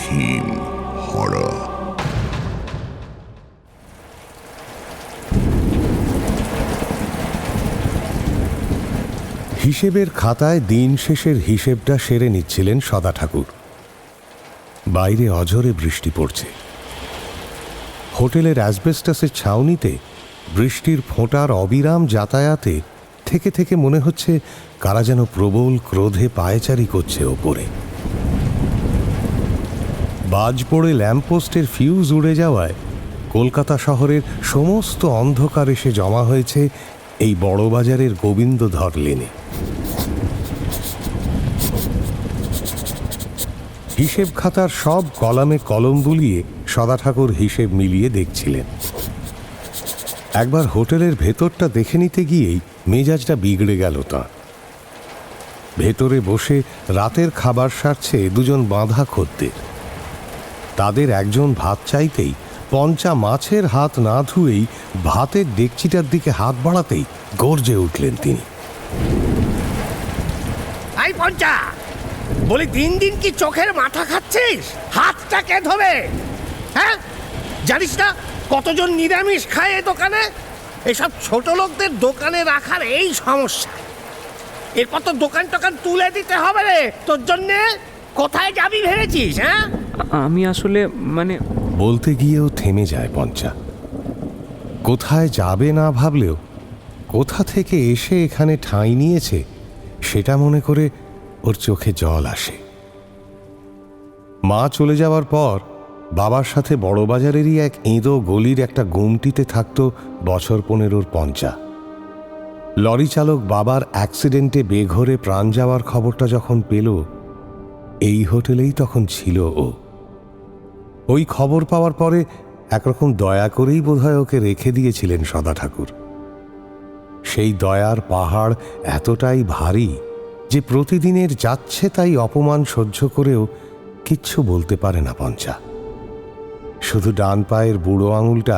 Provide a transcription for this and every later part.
Theme horror. হিসেবের খাতায় দিন শেষের হিসেবটা সেরে নিচ্ছিলেন সদা ঠাকুর। বাইরে অঝোরে বৃষ্টি পড়ছে। হোটেলের অ্যাসবেস্টাসের ছাউনিতে বৃষ্টির ফোঁটার অবিরাম যাতায়াতে থেকে থেকে মনে হচ্ছে কারা যেন প্রবল ক্রোধে পায়চারি করছে ওপরে। বাজ পড়ে ল্যাম্পপোস্টের ফিউজ উড়ে যাওয়ায় কলকাতা শহরের সমস্ত অন্ধকার এসে জমা হয়েছে এই বড়বাজারের গোবিন্দধর লেনে। হিসেব খাতার সব কলামে কলম বুলিয়ে সদা ঠাকুর হিসেব মিলিয়ে দেখছিলেন। একবার হোটেলের ভেতরটা দেখে নিতে গিয়েই মেজাজটা বিগড়ে গেল তাঁর। ভেতরে বসে রাতের খাবার সারছে দুজন বাঁধা খদ্দের। তাদের একজন ভাত চাইতেই পঞ্চা মাছের হাত না ধুয়েই ভাতের ডেকচিটার দিকে হাত বাড়াতেই গর্জে উঠলেন তিনি। আই পঞ্চা, বলি দিন দিন কি চোখের মাথা খাচ্ছিস? হাতটা কে ধোবে? হ্যাঁ, জানিস না কতজন নিরামিষ খায় এ দোকানে? এসব ছোট লোকদের দোকানে রাখার এই সমস্যা। এরপর তো দোকান টোকান তুলে দিতে হবে রে তোর জন্যে। কোথায় যাবি ভেবেছিস? হ্যাঁ, আমি আসলে বলতে গিয়েও থেমে যায় পঞ্চা। কোথায় যাবে না ভাবলেও কোথা থেকে এসে এখানে ঠাঁই নিয়েছে সেটা মনে করে ওর চোখে জল আসে। মা চলে যাওয়ার পর বাবার সাথে বড়বাজারেরই এক এঁদো গলির একটা গুমটিতে থাকত বছর 15 পঞ্চা। লরি চালক বাবার অ্যাক্সিডেন্টে বেঘোরে প্রাণ যাওয়ার খবরটা যখন পেল, এই হোটেলেই তখন ছিল ও। ওই খবর পাওয়ার পরে একরকম দয়া করেই বোধহয় ওকে রেখে দিয়েছিলেন সদা ঠাকুর। সেই দয়ার পাহাড় এতটাই ভারী যে প্রতিদিনের যাচ্ছে তাই অপমান সহ্য করেও কিচ্ছু বলতে পারে না পঞ্চা। শুধু ডান পায়ের বুড়ো আঙুলটা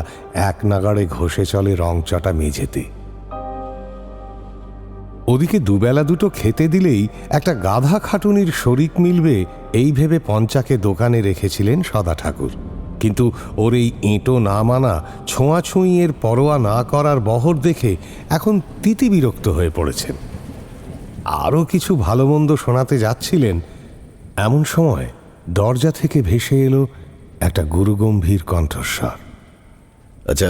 এক নাগাড়ে ঘষে চলে রংচটা মেঝেতে। ওদিকে দুবেলা দুটো খেতে দিলেই একটা গাধা খাটুনির শরিক মিলবে এই ভেবে পঞ্চাকে দোকানে রেখেছিলেন সদা ঠাকুর। কিন্তু ওর এই এঁটো না মানা, ছোঁয়াছুঁইয়ের পরোয়া না করার বহর দেখে এখন তিতি বিরক্ত হয়ে পড়েছেন। আরও কিছু ভালো মন্দ শোনাতে যাচ্ছিলেন, এমন সময় দরজা থেকে ভেসে এলো একটা গুরুগম্ভীর কণ্ঠস্বর। আচ্ছা,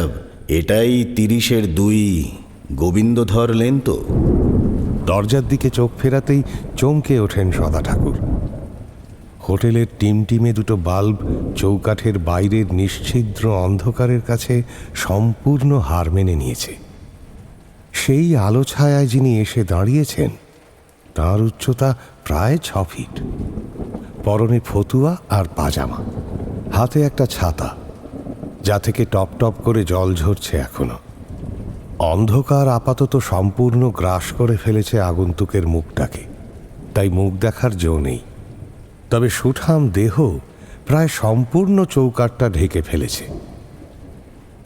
এটাই 30-এর 2 গোবিন্দধর লেন তো? দরজার দিকে চোখ ফেরাতেই চমকে ওঠেন সদা ঠাকুর। হোটেলের টিমটিমে দুটো বাল্ব চৌকাঠের বাইরের নিশ্ছিদ্র অন্ধকারের কাছে সম্পূর্ণ হার মেনে নিয়েছে। সেই আলো ছায়ায় যিনি এসে দাঁড়িয়েছেন তাঁর উচ্চতা প্রায় 6 ফিট। পরনে ফতুয়া আর পাজামা, হাতে একটা ছাতা যা থেকে টপ টপ করে জল ঝরছে এখনো। অন্ধকার আপাতত সম্পূর্ণ গ্রাস করে ফেলেছে আগন্তুকের মুখটাকে, তাই মুখ দেখার জো নেই। তবে সুঠাম দেহ প্রায় সম্পূর্ণ চৌকাঠটা ঢেকে ফেলেছে।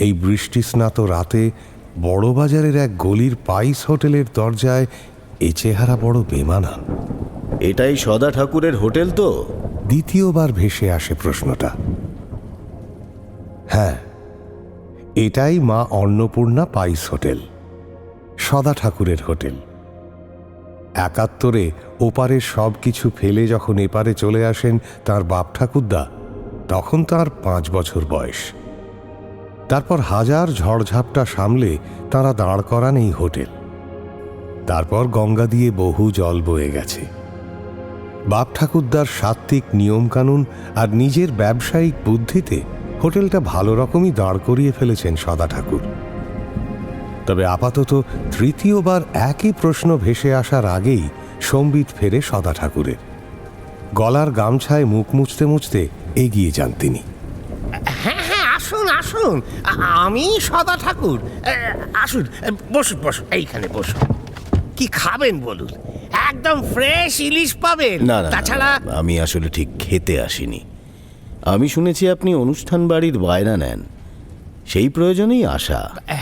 এই বৃষ্টিস্নাত রাতে বড়বাজারের এক গলির পাইস হোটেলের দরজায় এ চেহারা বড় বেমানান। এটাই সদা ঠাকুরের হোটেল তো? দ্বিতীয়বার ভেসে আসে প্রশ্নটা। হ্যাঁ, এটাই মা অন্নপূর্ণা পাইস হোটেল, সদা ঠাকুরের হোটেল। 71-এ ওপারের সব কিছু ফেলে যখন এপারে চলে আসেন তার বাপ ঠাকুরদা, তখন তার 5 বছর বয়স। তারপর হাজার ঝড়ঝাপটা সামলে তারা দাঁড় করান এই হোটেল। তারপর গঙ্গা দিয়ে বহু জল বয়ে গেছে। বাপ ঠাকুরদার সাত্ত্বিক নিয়মকানুন আর নিজের ব্যবসায়িক বুদ্ধিতে হোটেলটা ভালো রকমই দাঁড় করিয়ে ফেলেছেন সদা ঠাকুর। তবে আপাতত তৃতীয়বার একই প্রশ্ন ভেসে আসার আগেই সম্বিত ফেরে সদা ঠাকুরের। গলার গামছায় মুখ মুছতে মুছতে এগিয়ে যান তিনি। হ্যাঁ হ্যাঁ, আসুন আসুন, আমি সদা ঠাকুর। আসুন, বসুন বসুন, এইখানে বসুন। কি খাবেন বলুন? একদম ফ্রেশ ইলিশ পাবেন। না, তাছাড়া আমি আসলে ঠিক খেতে আসিনি। আমি শুনেছি আপনি অনুষ্ঠান বাড়ির বায়না নেন, সেই প্রয়োজনেই আসা।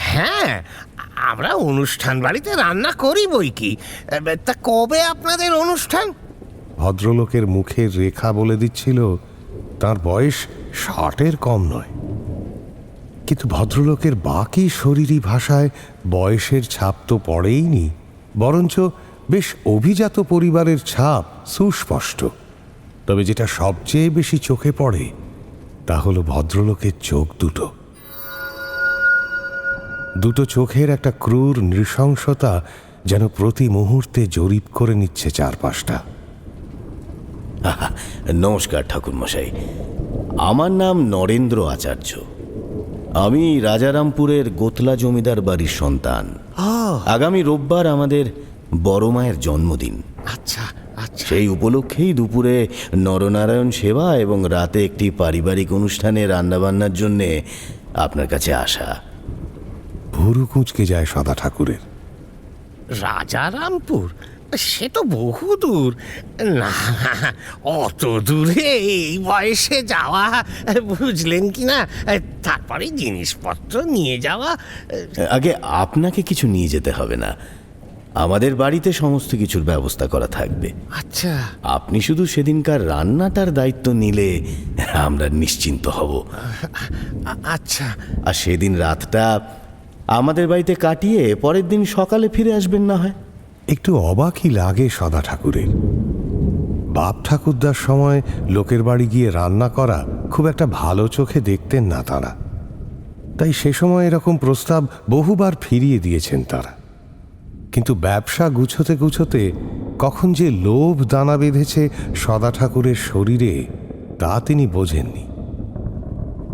হ্যাঁ, আমরা অনুষ্ঠান বাড়িতে রান্না করি বই কি। তা কবে আপনাদের অনুষ্ঠান? ভদ্রলোকের মুখের রেখা বলে দিচ্ছিল তার বয়স 60-এর কম নয়। কিন্তু ভদ্রলোকের বাকি শরীরী ভাষায় বয়সের ছাপ তো পড়েইনি, বরঞ্চ বেশ অভিজাত পরিবারের ছাপ সুস্পষ্ট। তবে যেটা সবচেয়ে বেশি চোখে পড়ে তা হলো ভদ্রলোকের চোখ দুটো। দুটো চোখের একটা ক্রূর নৃশংসতা যেন প্রতি মুহূর্তে জরিপ করে নিচ্ছে চারপাশটা। নমস্কার ঠাকুরমশাই, আমার নাম নরেন্দ্র আচার্য। আমি রাজারামপুরের গোতলা জমিদার বাড়ির সন্তান। আগামী রোববার আমাদের বড় মায়ের জন্মদিন। আচ্ছা আচ্ছা। সেই উপলক্ষেই দুপুরে নরনারায়ণ সেবা এবং রাতে একটি পারিবারিক অনুষ্ঠানে রান্নাবান্নার জন্যে আপনার কাছে আসা। ভুরু কুঁচকে যায় সদা ঠাকুরের। রাজারামপুর? সে তো বহু দূর। না, অত দূরে এই বয়সে যাওয়া, বুঝলেন কি না, তারপরে জিনিসপত্র নিয়ে যাওয়া। আগে আপনাকে কিছু নিয়ে যেতে হবে না, আমাদের বাড়িতে সমস্ত কিছুর ব্যবস্থা করা থাকবে। আচ্ছা। আপনি শুধু সেদিনকার রান্নাটার দায়িত্ব নিলে আমরা নিশ্চিন্ত হব। আচ্ছা। আর সেদিন রাতটা আমাদের বাড়িতে কাটিয়ে পরের দিন সকালে ফিরে আসবেন না হয়। একটু অবাকই লাগে সদা ঠাকুরের। বাপ ঠাকুরদার সময় লোকের বাড়ি গিয়ে রান্না করা খুব একটা ভালো চোখে দেখতেন না তারা, তাই সে সময় এরকম প্রস্তাব বহুবার ফিরিয়ে দিয়েছেন তারা। কিন্তু ব্যবসা গুছোতে গুছোতে কখন যে লোভ দানা বেঁধেছে সদা ঠাকুরের শরীরে তা তিনি বোঝেননি।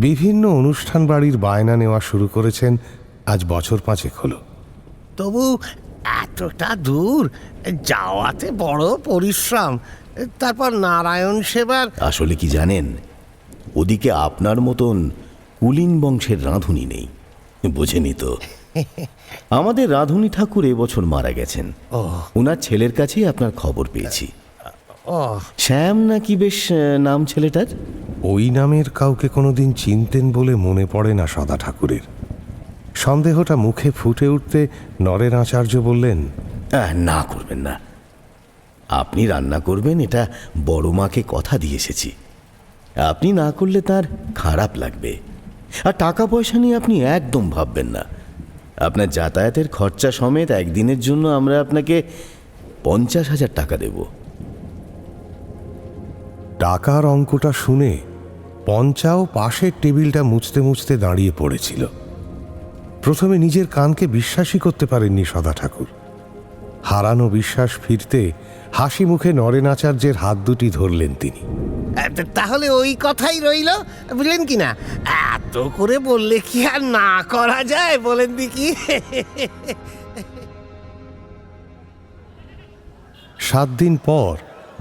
বিভিন্ন অনুষ্ঠান বাড়ির বায়না নেওয়া শুরু করেছেন আজ বছর 5 হলো। তবু এতটা দূর যাওয়াতে বড় পরিশ্রম। তারপর নারায়ণ সেবার। আসলে কি জানেন, ওদিকে আপনার মতন কুলীন বংশের রাঁধুনি নেই, বোঝেনি তো। আমাদের রাঁধুনি ঠাকুর এবছর মারা গেছেন। ওনার ছেলের কাছেই আপনার খবর পেয়েছি। শ্যাম নাকি বেশ নাম ছেলেটার। ওই নামের কাউকে কোনোদিন চিনতেন বলে মনে পড়ে না সদা ঠাকুরের। সন্দেহটা মুখে ফুটে উঠতে নরেন আচার্য বললেন, না করবেন না, আপনি রান্না করবেন এটা বড় মাকে কথা দিয়ে এসেছি। আপনি না করলে তার খারাপ লাগবে। আর টাকা পয়সা নিয়ে আপনি একদম ভাববেন না। আপনার যাতায়াতের খরচা সমেত একদিনের জন্য আমরা আপনাকে 50,000 টাকা দেব। টাকার অঙ্কটা শুনে পঞ্চাও পাশের টেবিলটা মুছতে মুছতে দাঁড়িয়ে পড়েছিল। প্রথমে নিজের কানকে বিশ্বাসই করতে পারেননি সদা ঠাকুর। হারানো বিশ্বাস ফিরতে হাসি মুখে নরেন আচার্যের হাত দুটি ধরলেন তিনি। তাহলে ওই কথাই রইল, বুঝলেন কি না। এত করে বললে কি আর না করা যায় বলেন দেখি। 7 দিন পর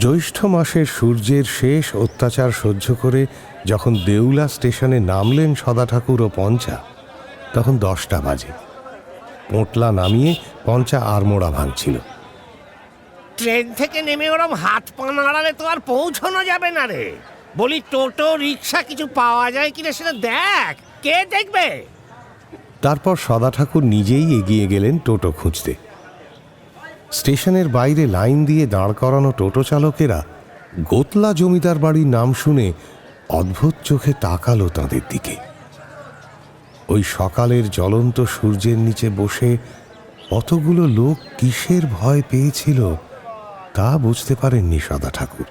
জ্যৈষ্ঠ মাসের সূর্যের শেষ অত্যাচার সহ্য করে যখন দেউলা স্টেশনে নামলেন সদা ঠাকুর ও পঞ্চা, তখন 10টা বাজে। পোঁটলা নামিয়ে পঞ্চা আড়মোড়া ভাঙছিল। ট্রেন থেকে নেমে ওরম হাত পা নাড়ালে তো আর পৌঁছানো যাবে না রে। বলি টোটো রিক্সা কিছু পাওয়া যায় কিনা সেটা দেখ, কে দেখবে। তারপর সদা ঠাকুর নিজেই এগিয়ে গেলেন টোটো খুঁজতে। স্টেশনের বাইরে লাইন দিয়ে দাঁড় করানো টোটো চালকেরা গোতলা জমিদার বাড়ির নাম শুনে অদ্ভুত চোখে তাকালো তাদের দিকে। ওই সকালের জ্বলন্ত সূর্যের নিচে বসে অতগুলো লোক কিসের ভয় পেয়েছিল তা বুঝতে পারেননি সদা ঠাকুর।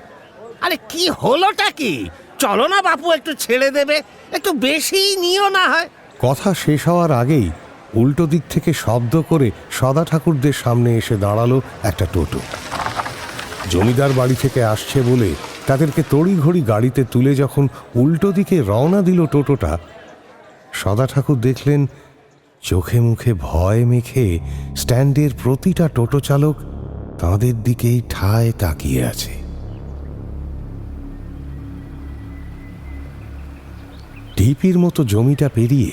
আরে কি হলোটা কি? চলো না বাপু, একটু ছেড়ে দেবে, একটু বেশি নিও না হয়। কথা শেষ হওয়ার আগেই উল্টো দিক থেকে শব্দ করে সদা ঠাকুরদের সামনে এসে দাঁড়ালো একটা টোটো। জমিদার বাড়ি থেকে আসছে বলে তাদেরকে তড়িঘড়ি গাড়িতে তুলে যখন উল্টো দিকে রওনা দিল টোটোটা, সদা ঠাকুর দেখলেন চোখে মুখে ভয় মেখে স্ট্যান্ডের প্রতিটা টোটো চালক তাঁদের দিকেই ঠায় তাকিয়ে আছে। ঢিপির মতো জমিটা পেরিয়ে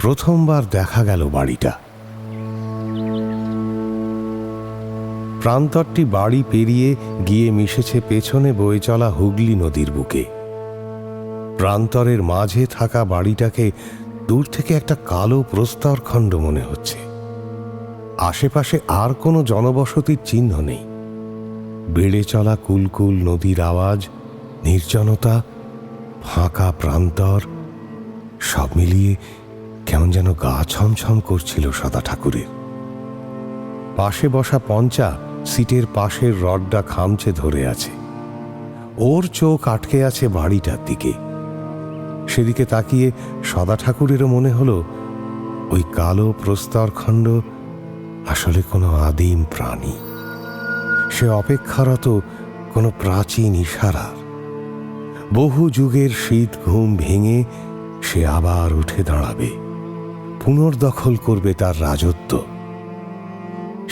প্রথমবার দেখা গেল বাড়িটা। প্রান্তরটি বাড়ি পেরিয়ে গিয়ে মিশেছে পেছনে বয়ে চলা হুগলি নদীর বুকে। প্রান্তরের মাঝে থাকা বাড়িটাকে দূর থেকে একটা কালো প্রস্তরখণ্ড মনে হচ্ছে। আশেপাশে আর কোনো জনবসতির চিহ্ন নেই। বেড়ে চলা কুলকুল নদীর আওয়াজ, নির্জনতা ফাঁকা প্রান্তর, সব মিলিয়ে কেমন যেন গা ছমছম করছিল সদা ঠাকুরের। পাশে বসা পঞ্চা সিটের পাশের রডটা খামচে ধরে আছে। ওর চোখ আটকে আছে বাড়িটার দিকে। সেদিকে তাকিয়ে সদা ঠাকুরেরও মনে হলো ওই কালো প্রস্তরখণ্ড আসলে কোনো আদিম প্রাণী। সে অপেক্ষারত কোনো প্রাচীন ইশারার। বহু যুগের শীত ঘুম ভেঙে সে আবার উঠে দাঁড়াবে, পুনর্দখল করবে তার রাজত্ব।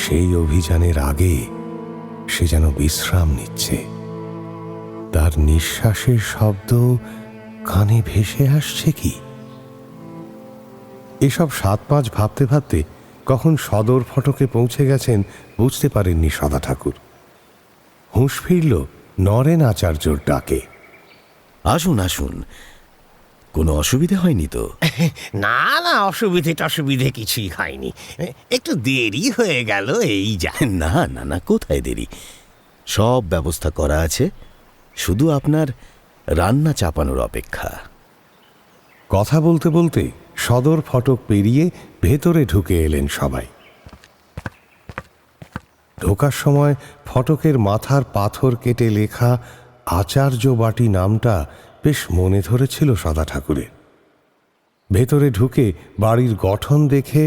সেই অভিযানের আগে সে যেন বিশ্রাম নিচ্ছে। তার নিঃশ্বাসের শব্দ কানে ভেসে আসছে কি? এসব ৭-৫ ভাবতে ভাবতে কখন সদর ফটকে পৌঁছে গেছেন বুঝতে পারেননি সদা ঠাকুর। হুঁশ ফিরল নরেন আচার্যর ডাকে। আসুন আসুন, কোনো অসুবিধে হয়নি তো? না না, অসুবিধে কিছুই হয়নি, একটু দেরি হয়ে গেল এই যা। না না না, কোথায় দেরি, সব ব্যবস্থা করা আছে, শুধু আপনার রান্না চাপানোর অপেক্ষা। কথা বলতে বলতে সদর ফটক পেরিয়ে ভেতরে ঢুকে এলেন সবাই। ঢোকার সময় ফটকের মাথার পাথর কেটে লেখা আচার্য বাটি নামটা বেশ মনে ধরেছিল সদা ঠাকুরের। ভেতরে ঢুকে বাড়ির গঠন দেখে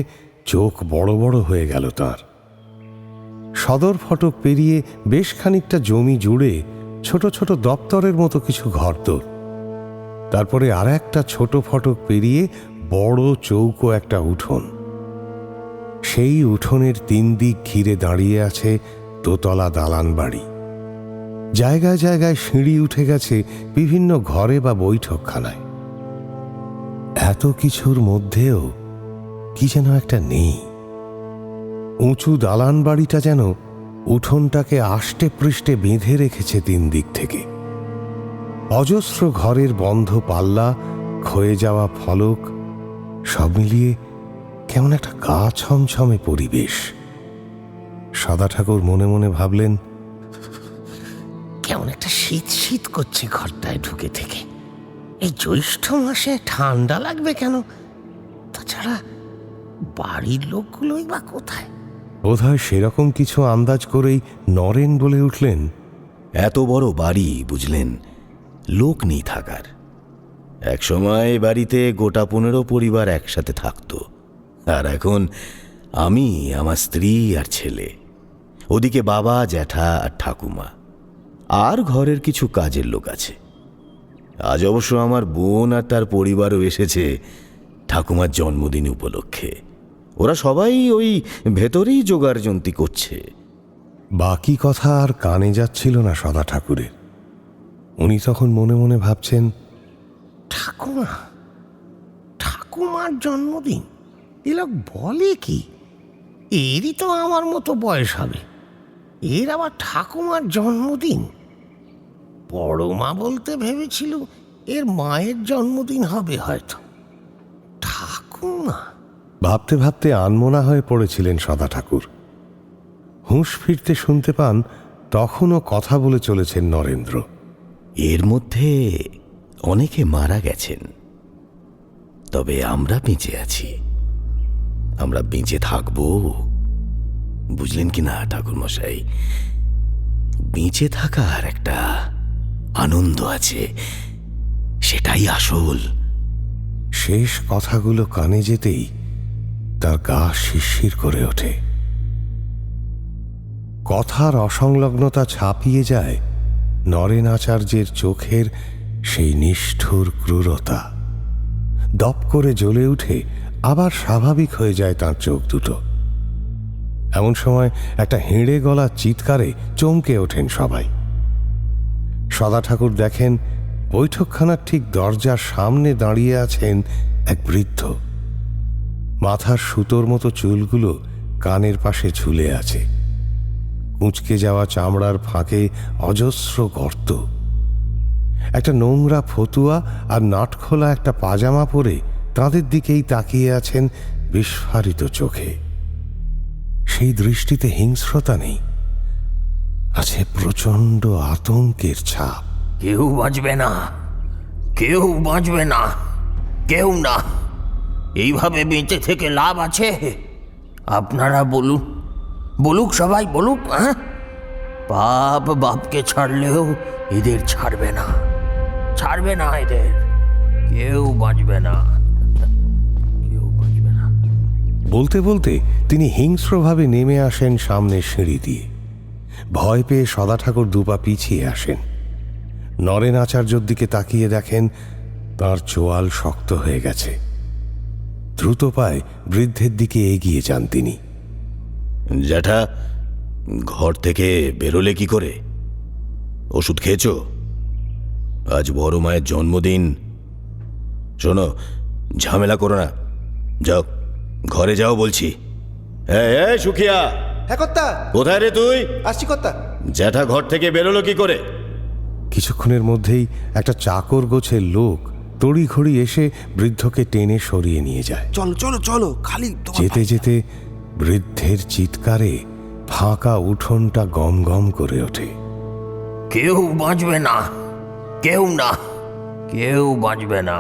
চোখ বড় বড় হয়ে গেল তার। সদর ফটক পেরিয়ে বেশ খানিকটা জমি জুড়ে ছোট ছোট দপ্তরের মতো কিছু ঘরদোর। তারপরে আর একটা ছোট ফটক পেরিয়ে বড় চৌকো একটা উঠোন। সেই উঠোনের ৩ দিক ঘিরে দাঁড়িয়ে আছে দোতলা দালান বাড়ি। জায়গায় জায়গায় সিঁড়ি উঠে গেছে বিভিন্ন ঘরে বা বৈঠকখানায়। এত কিছুর মধ্যেও কি যেন একটা নেই। উঁচু দালান বাড়িটা যেন উঠোনটাকে আষ্টে পৃষ্ঠে বেঁধে রেখেছে ৩ দিক থেকে। অজস্র ঘরের বন্ধ পাল্লা, ক্ষয়ে যাওয়া ফলক, সব মিলিয়ে কেমন একটা গা ছমছমে পরিবেশ। সদা ঠাকুর মনে মনে ভাবলেন, কেমন একটা শীত শীত করছে ঘরটায় ঢুকে থেকে। এই জ্যৈষ্ঠ মাসে ঠান্ডা লাগবে কেন? তাছাড়া বাড়ির লোকগুলোই বা কোথায়? বোধহয় সেরকম কিছু আন্দাজ করেই নরেন বলে উঠলেন, এত বড় বাড়ি বুঝলেন, লোক নেই থাকার। একসময় বাড়িতে গোটা 15 পরিবার একসাথে থাকতো, আর এখন আমি, আমার স্ত্রী আর ছেলে, ওদিকে বাবা, জ্যাঠা আর ঠাকুমা, আর ঘরের কিছু কাজের লোক আছে। আজ অবশ্য আমার বোন আর তার পরিবারও এসেছে ঠাকুমার জন্মদিন উপলক্ষে। ওরা সবাই ওই ভেতরেই জোগাড়যন্ত্রী করছে। বাকি কথা আর কানে যাচ্ছিল না সদা ঠাকুরের। উনি তখন মনে মনে ভাবছেন, ঠাকুমার জন্মদিন? এ লোক বলে কি? এরই তো আমার মতো বয়স হবে, এর আবার ঠাকুমার জন্মদিন? বড় মা বলতে ভেবেছিল এর মায়ের জন্মদিন হবে হয়তো। ঠাকুমা? ভাবতে ভাবতে আনমনা হয়ে পড়েছিলেন সদা ঠাকুর। হুঁশ ফিরতে শুনতে পান তখনও কথা বলে চলেছেন নরেন্দ্র। এর মধ্যে অনেকে মারা গেছেন, তবে আমরা বেঁচে আছি, আমরা বেঁচে থাকব, বুঝলেন কি না ঠাকুরমশাই? বেঁচে থাকার একটা আনন্দ আছে, সেটাই আসল। শেষ কথাগুলো কানে যেতেই তার গা শিরশির করে ওঠে। কথার অসংলগ্নতা ছাপিয়ে যায় নরেন আচার্যের চোখের সেই নিষ্ঠুর ক্রূরতা। দপ করে জ্বলে উঠে আবার স্বাভাবিক হয়ে যায় তার চোখ দুটো। এমন সময় একটা হেঁড়ে গলা চিৎকারে চমকে ওঠেন সবাই। সদা ঠাকুর দেখেন বৈঠকখানার ঠিক দরজার সামনে দাঁড়িয়ে আছেন এক বৃদ্ধ। মাথার সুতোর মতো চুলগুলো কানের পাশে ঝুলে আছে। কুঁচকে যাওয়া চামড়ার ফাঁকে অজস্র গর্ত। একটা নোংরা ফতুয়া আর নাটখোলা একটা পাজামা পরে তাদের দিকেই তাকিয়ে আছেন বিস্ফারিত চোখে। সেই দৃষ্টিতে হিংস্রতা নেই, আছে প্রচণ্ড আতঙ্কের ছাপ। কেউ বাঁচবে না, কেউ বাঁচবে না, কেউ না। এইভাবে বেঁচে থেকে লাভ আছে? আপনারা বলুন, বলুক সবাই বলুক। হ্যাঁ, বাপ বাপকে ছাড়লেও এদের ছাড়বে না, ছাড়বে না এদের। কেউ বাঁচবে না, কেউ বাঁচবে না। বলতে বলতে তিনি হিংস্রভাবে নেমে আসেন সামনের সিঁড়ি দিয়ে। ভয় পেয়ে সদা ঠাকুর দুপা পিছিয়ে আসেন। নরেন আচার্যর দিকে তাকিয়ে দেখেন তার চোয়াল শক্ত হয়ে গেছে। দ্রুত পায়ে বৃদ্ধের দিকে এগিয়ে যান তিনি। জ্যাঠা, ঘর থেকে বেরোলে কি করে? ওষুধ খেয়েছ? আজ বড় মায়ের জন্মদিন। শোনো, ঝামেলা করো না, যাও ঘরে যাও বলছি। এই সুখিয়া! হ্যাঁ কর্তা, কোথায় রে তুই? আসছি কর্তা। জ্যাঠা ঘর থেকে বেরোলো কি করে? কিছুক্ষণের মধ্যেই একটা চাকর গোছের লোক তড়িঘড়ি এসে বৃদ্ধকে টেনে সরিয়ে নিয়ে যায়। চলো চলো চলো, খালি যেতে যেতে বৃদ্ধের চিৎকারে ফাঁকা উঠোনটা গম গম করে ওঠে। কেউ বাঁচবে না, কেউ না, কেউ বাঁচবে না,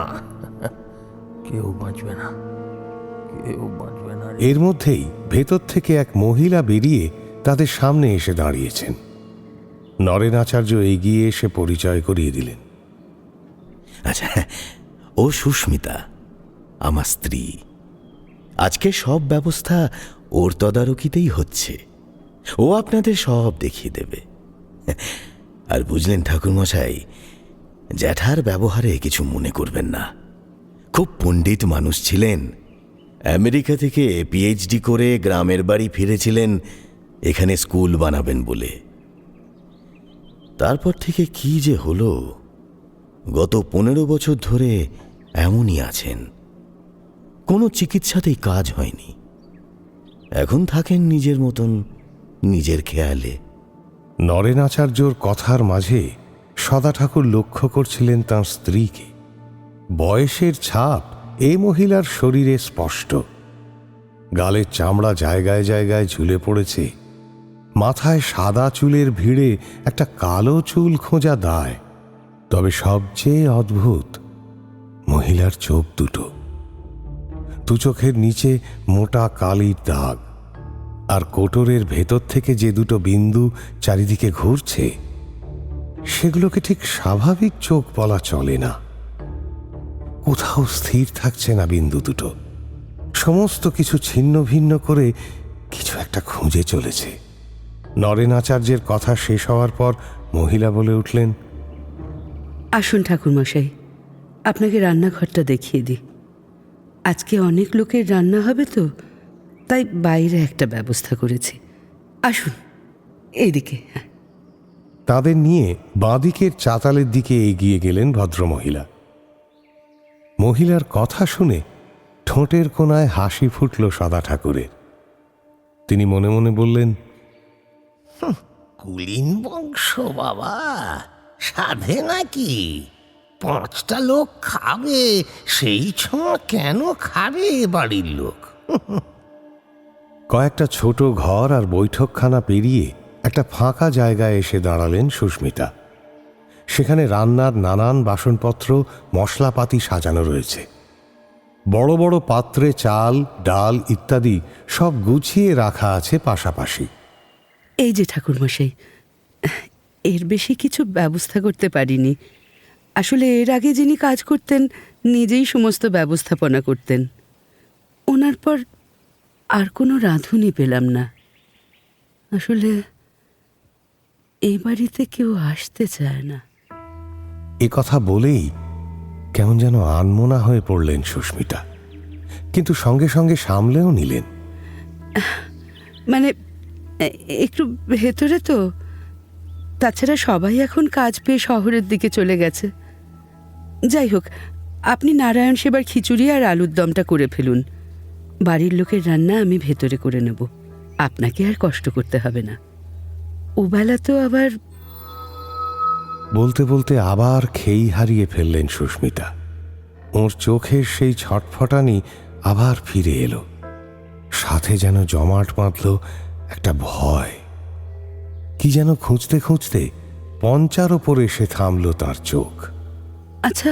কেউ বাঁচবে না, কেউ বাঁচবে না। এর মধ্যেই ভেতর থেকে এক মহিলা বেরিয়ে তাদের সামনে এসে দাঁড়িয়েছেন। নরেন আচার্য এগিয়ে এসে পরিচয় করিয়ে দিলেন। আচ্ছা, ও সুস্মিতা, আমার স্ত্রী। আজকে সব ব্যবস্থা ওর তদারকিতেই হচ্ছে। ও আপনাদের সব দেখিয়ে দেবে। আর বুঝলেন ঠাকুরমশাই, জ্যাঠার ব্যবহারে কিছু মনে করবেন না। খুব পণ্ডিত মানুষ ছিলেন। আমেরিকা থেকে পিএইচডি করে গ্রামের বাড়ি ফিরেছিলেন এখানে স্কুল বানাবেন বলে। তারপর থেকে কি যে হলো, গত 15 বছর ধরে এমনই আছেন। কোনো চিকিৎসাতেই কাজ হয়নি। এখন থাকেন নিজের মতন, নিজের খেয়ালে। নরেন আচার্যর কথার মাঝে সদা ঠাকুর লক্ষ্য করছিলেন তাঁর স্ত্রীকে। বয়সের ছাপ এই মহিলার শরীরে স্পষ্ট। গালের চামড়া জায়গায় জায়গায় ঝুলে পড়েছে। মাথায় সাদা চুলের ভিড়ে একটা কালো চুল খোঁজা দায়। তবে সবচেয়ে অদ্ভুত, মহিলার চোখ দুটো। দু চোখের নিচে মোটা কালির দাগ, আর কোটরের ভেতর থেকে যে দুটো বিন্দু চারিদিকে ঘুরছে, সেগুলোকে ঠিক স্বাভাবিক চোখ বলা চলে না। কোথাও স্থির থাকছে না বিন্দু দুটো। সমস্ত কিছু ছিন্ন ভিন্ন করে কিছু একটা খুঁজে চলেছে। নরেন আচার্যের কথা শেষ হওয়ার পর মহিলা বলে উঠলেন, আসুন ঠাকুরমশাই, আপনাকে রান্নাঘরটা দেখিয়ে দিই। আজকে অনেক লোকের রান্না হবে তো, তাই বাইরে একটা ব্যবস্থা করেছি। আসুন এইদিকে। হ্যাঁ, তাদের নিয়ে বাঁদিকের চাতালের দিকে এগিয়ে গেলেন ভদ্রমহিলা। মহিলার কথা শুনে ঠোঁটের কোণায় হাসি ফুটল সদা ঠাকুরের। তিনি মনে মনে বললেন, কুলীন বংশ বাবা, সাধে নাকি? 5টা লোক খাবে, সেই ছোঁয়া কেন খাবে বাড়ির লোক? কয়েকটা ছোট ঘর আর বৈঠকখানা পেরিয়ে একটা ফাঁকা জায়গায় এসে দাঁড়ালেন সুস্মিতা। সেখানে রান্নার নানান বাসনপত্র, মশলাপাতি সাজানো রয়েছে। বড় বড় পাত্রে চাল, ডাল ইত্যাদি সব গুছিয়ে রাখা আছে পাশাপাশি। এই যে ঠাকুরমশাই, এর বেশি কিছু ব্যবস্থা করতে পারিনি। আসলে এর আগে যিনি কাজ করতেন নিজেই সমস্ত ব্যবস্থাপনা করতেন। ওনার পর আর কোনো রাঁধুনি পেলাম না। আসলে এই বাড়িতে কেউ আসতে চায় না। এ কথা বলেই কেমন যেন আনমনা হয়ে পড়লেন সুস্মিতা, কিন্তু সঙ্গে সঙ্গে সামলেও নিলেন। মানে একটু ভেতরে তো, তাছাড়া সবাই এখন কাজ পেয়ে শহরের দিকে চলে গেছে। যাই হোক, আপনি নারায়ণ সেবার খিচুড়ি আর আলুর দমটা করে ফেলুন। বাড়ির লোকের রান্না আমি ভেতরে করে নেব, আপনাকে আর কষ্ট করতে হবে না। ওবেলা তো আবার। বলতে বলতে আবার খেই হারিয়ে ফেললেন সুস্মিতা। ওর চোখের সেই ছটফটানি আবার ফিরে এলো। সাথে যেন জমাট বাঁধল একটা ভয়। কি যেন খুঁজতে খুঁজতে পঞ্চার ওপর এসে থামল তার চোখ। আচ্ছা,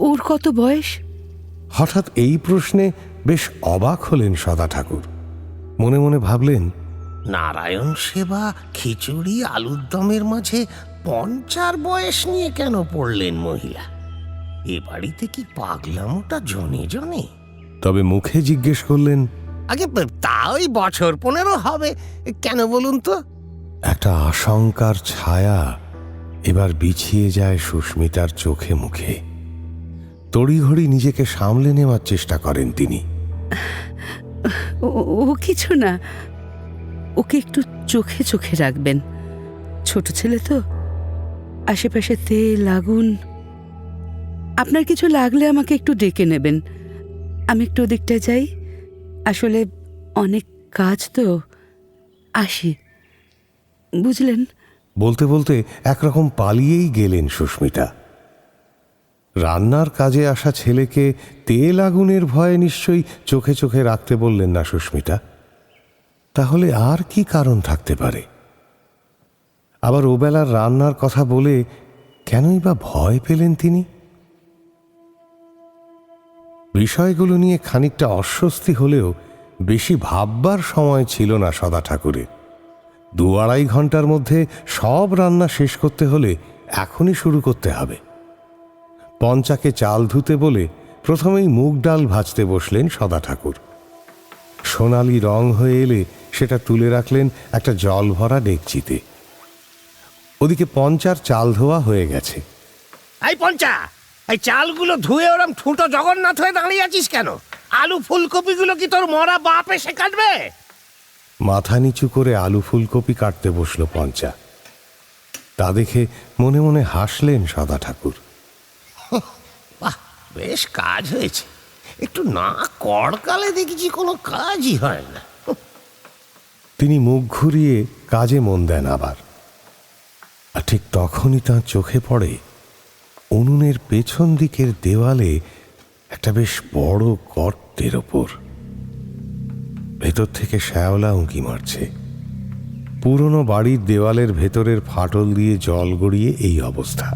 ওর কত বয়স? হঠাৎ এই প্রশ্নে বেশ অবাক হলেন সদা ঠাকুর। মনে মনে ভাবলেন, নারায়ণ সেবা খিচুড়ি আলুর দমের মাঝে পঞ্চার বয়স নিয়ে কেন পড়লেন মহিলা? এ বাড়িতে কি পাগলামোটা জনে জনে? তবে মুখে জিজ্ঞেস করলেন, আগে তা ওই বছর 15 হবে। কেন বলুন তো? একটা আশঙ্কার ছায়া এবার বিছিয়ে যায় সুস্মিতার চোখে মুখে। তড়িঘড়ি নিজেকে সামলে নেওয়ার চেষ্টা করেন তিনি। ও কিছু না, ওকে একটু চোখে চোখে রাখবেন। ছোট ছেলে তো, আশেপাশে তেল আগুন। আপনার কিছু লাগলে আমাকে একটু ডেকে নেবেন। আমি একটু ওদিকটায় যাই, আসলে অনেক কাজ তো। আসি, বুঝলেন? বলতে বলতে একরকম পালিয়েই গেলেন সুস্মিতা। রান্নার কাজে আসা ছেলেকে তেল আগুনের ভয়ে নিশ্চয়ই চোখে চোখে রাখতে বললেন না সুস্মিতা। তাহলে আর কি কারণ থাকতে পারে? আবার ওবেলার রান্নার কথা বলে কেনই বা ভয় পেলেন তিনি? বিষয়গুলো নিয়ে খানিকটা অস্বস্তি হলেও বেশি ভাববার সময় ছিল না সদা ঠাকুরের। 2-2.5 ঘন্টার মধ্যে সব রান্না শেষ করতে হলে এখনই শুরু করতে হবে। পঞ্চাকে চাল ধুতে বলে প্রথমেই মুগ ডাল ভাজতে বসলেন সদা ঠাকুর। সোনালি রং হয়ে এলে সেটা তুলে রাখলেন একটা জল ভরা ডেকচিতে। ওদিকে পঞ্চার চাল ধোয়া হয়ে গেছে। এই পঞ্চা, এই চালগুলো ধুয়ে ওরম ঠুঁটো জগন্নাথ হয়ে দাঁড়িয়ে আছিস কেন? আলু ফুলকপিগুলো কি তোর মরা বাপ এসে কাটবে? মাথা নিচু করে আলু ফুলকপি কাটতে বসল পঞ্চা। তা দেখে মনে মনে হাসলেন সদা ঠাকুর। বাহ, বেশ কাজ হয়েছে। একটু না কড়কালে দেখেছি কোনো কাজই হয় না। তিনি মুখ ঘুরিয়ে কাজে মন দেন আবার। আর ঠিক তখনই তাঁর চোখে পড়ে উনুনের পেছন দিকের দেওয়ালে একটা বেশ বড় গর্তের ওপর ভেতর থেকে শ্যাওলা উঁকি মারছে। পুরনো বাড়ির দেওয়ালের ভেতরের ফাটল দিয়ে জল গড়িয়ে এই অবস্থা।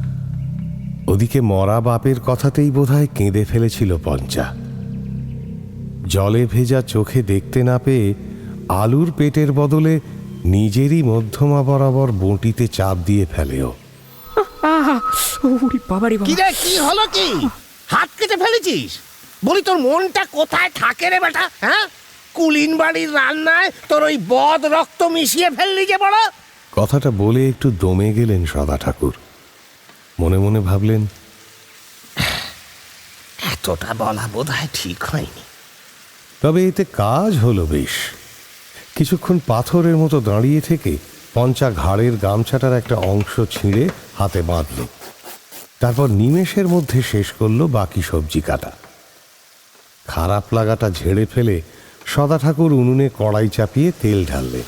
ওদিকে মরা বাপের কথাতেই বোধহয় কেঁদে ফেলেছিল পঞ্চা। জলে ভেজা চোখে দেখতে না পেয়ে আলুর পেটের বদলে নিজেরই মধ্যমা বরাবর বঁটিতে চাপ দিয়ে ফেলেও। কি রে, কি হলো? কি হাত কেটে ফেলেছিস? বলি তোর মনটা কোথায় থাকে রে বেটা? হ্যাঁ, কুলিন বাড়ির রান্নায় তোর ওই বদ রক্ত মিশিয়ে ফেললি যে বড়। কথাটা বলে একটু দমে গেলেন সদা ঠাকুর। মনে মনে ভাবলেন, এতটা বলা বোধহয় ঠিক হয়নি। তবে এতে কাজ হলো বেশ। কিছুক্ষণ পাথরের মতো দাঁড়িয়ে থেকে পঞ্চা ঘাড়ের গামছাটার একটা অংশ ছিঁড়ে হাতে বাঁধল। তারপর নিমেষের মধ্যে শেষ করলো বাকি সবজি কাটা। খারাপ লাগাটা ঝেড়ে ফেলে সদা ঠাকুর উনুনে কড়াই চাপিয়ে তেল ঢাললেন।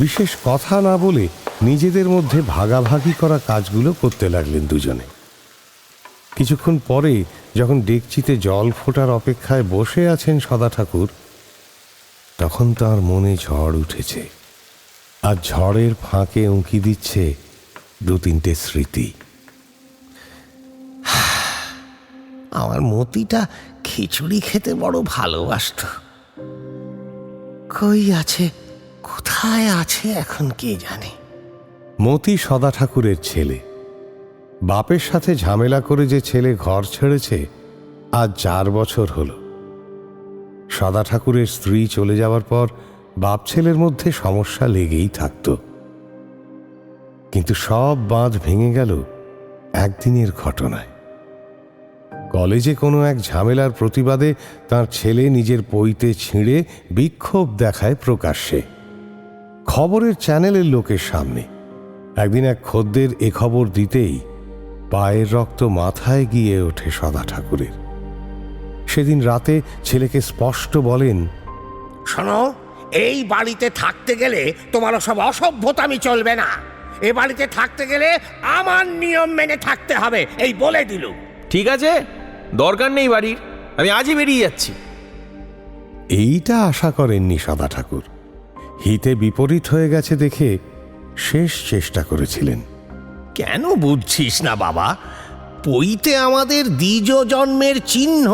বিশেষ কথা না বলে নিজেদের মধ্যে ভাগাভাগি করা কাজগুলো করতে লাগলেন দুজনে। কিছুক্ষণ পরে যখন ডেকচিতে জল ফোটার অপেক্ষায় বসে আছেন সদা ঠাকুর, তখন তার মনে ঝড় উঠেছে। আর ঝড়ের ফাঁকে উঁকি দিচ্ছে 2-3টে স্মৃতি। আমার মতিটা খিচুড়ি খেতে বড় ভালোবাসত। কই আছে, কোথায় আছে এখন কে জানে। মতি সদা ঠাকুরের ছেলে। বাপের সাথে ঝামেলা করে যে ছেলে ঘর ছেড়েছে আজ 4 বছর হলো। সদা ঠাকুরের স্ত্রী চলে যাওয়ার পর বাপ ছেলের মধ্যে সমস্যা লেগেই থাকত। কিন্তু সব বাঁধ ভেঙে গেল একদিনের ঘটনায়। কলেজে কোনো এক ঝামেলার প্রতিবাদে তার ছেলে নিজের পৈতে ছিঁড়ে বিক্ষোভ দেখায় প্রকাশ্যে, খবরের চ্যানেলের লোকের সামনে। একদিন এক খদ্দের এ খবর দিতেই পায়ের রক্ত মাথায় গিয়ে ওঠে সদা ঠাকুরের। সেদিন রাতে ছেলেকে স্পষ্ট বলেন, শোনো, এই বাড়িতে থাকতে গেলে তোমার সব অসভ্যতামি চলবে না। এ বাড়িতে থাকতে গেলে আমার নিয়ম মেনে থাকতে হবে, এই বলে দিল। ঠিক আছে, দরকার নেই বাড়ির, আমি আজই বেরিয়ে যাচ্ছি। এইটা আশা করেননি সদা ঠাকুর। হিতে বিপরীত হয়ে গেছে দেখে শেষ চেষ্টা করেছিলেন। কেন বুঝছিস না বাবা? পইতে আমাদের দ্বিজ জন্মের চিহ্ন।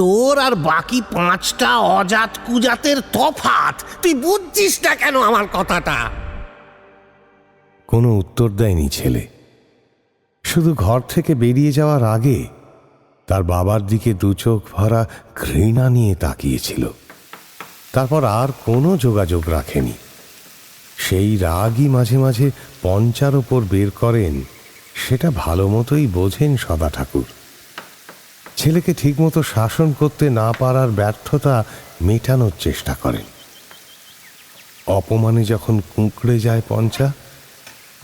তোর আর বাকি 5টা অজাত কুজাতের তফাৎ। তুই বুঝছিস না কেন আমার কথাটা? কোনো উত্তর দেয়নি ছেলে। শুধু ঘর থেকে বেরিয়ে যাওয়ার আগে তার বাবার দিকে দু চোখ ভরা ঘৃণা নিয়ে তাকিয়েছিল। তারপর আর কোনো যোগাযোগ রাখেনি। সেই রাগই মাঝে মাঝে পঞ্চার ওপর বের করেন, সেটা ভালো মতোই বোঝেন সদা ঠাকুর। ছেলেকে ঠিকমতো শাসন করতে না পারার ব্যর্থতা মেটানোর চেষ্টা করেন। অপমানে যখন কুঁকড়ে যায় পঞ্চা,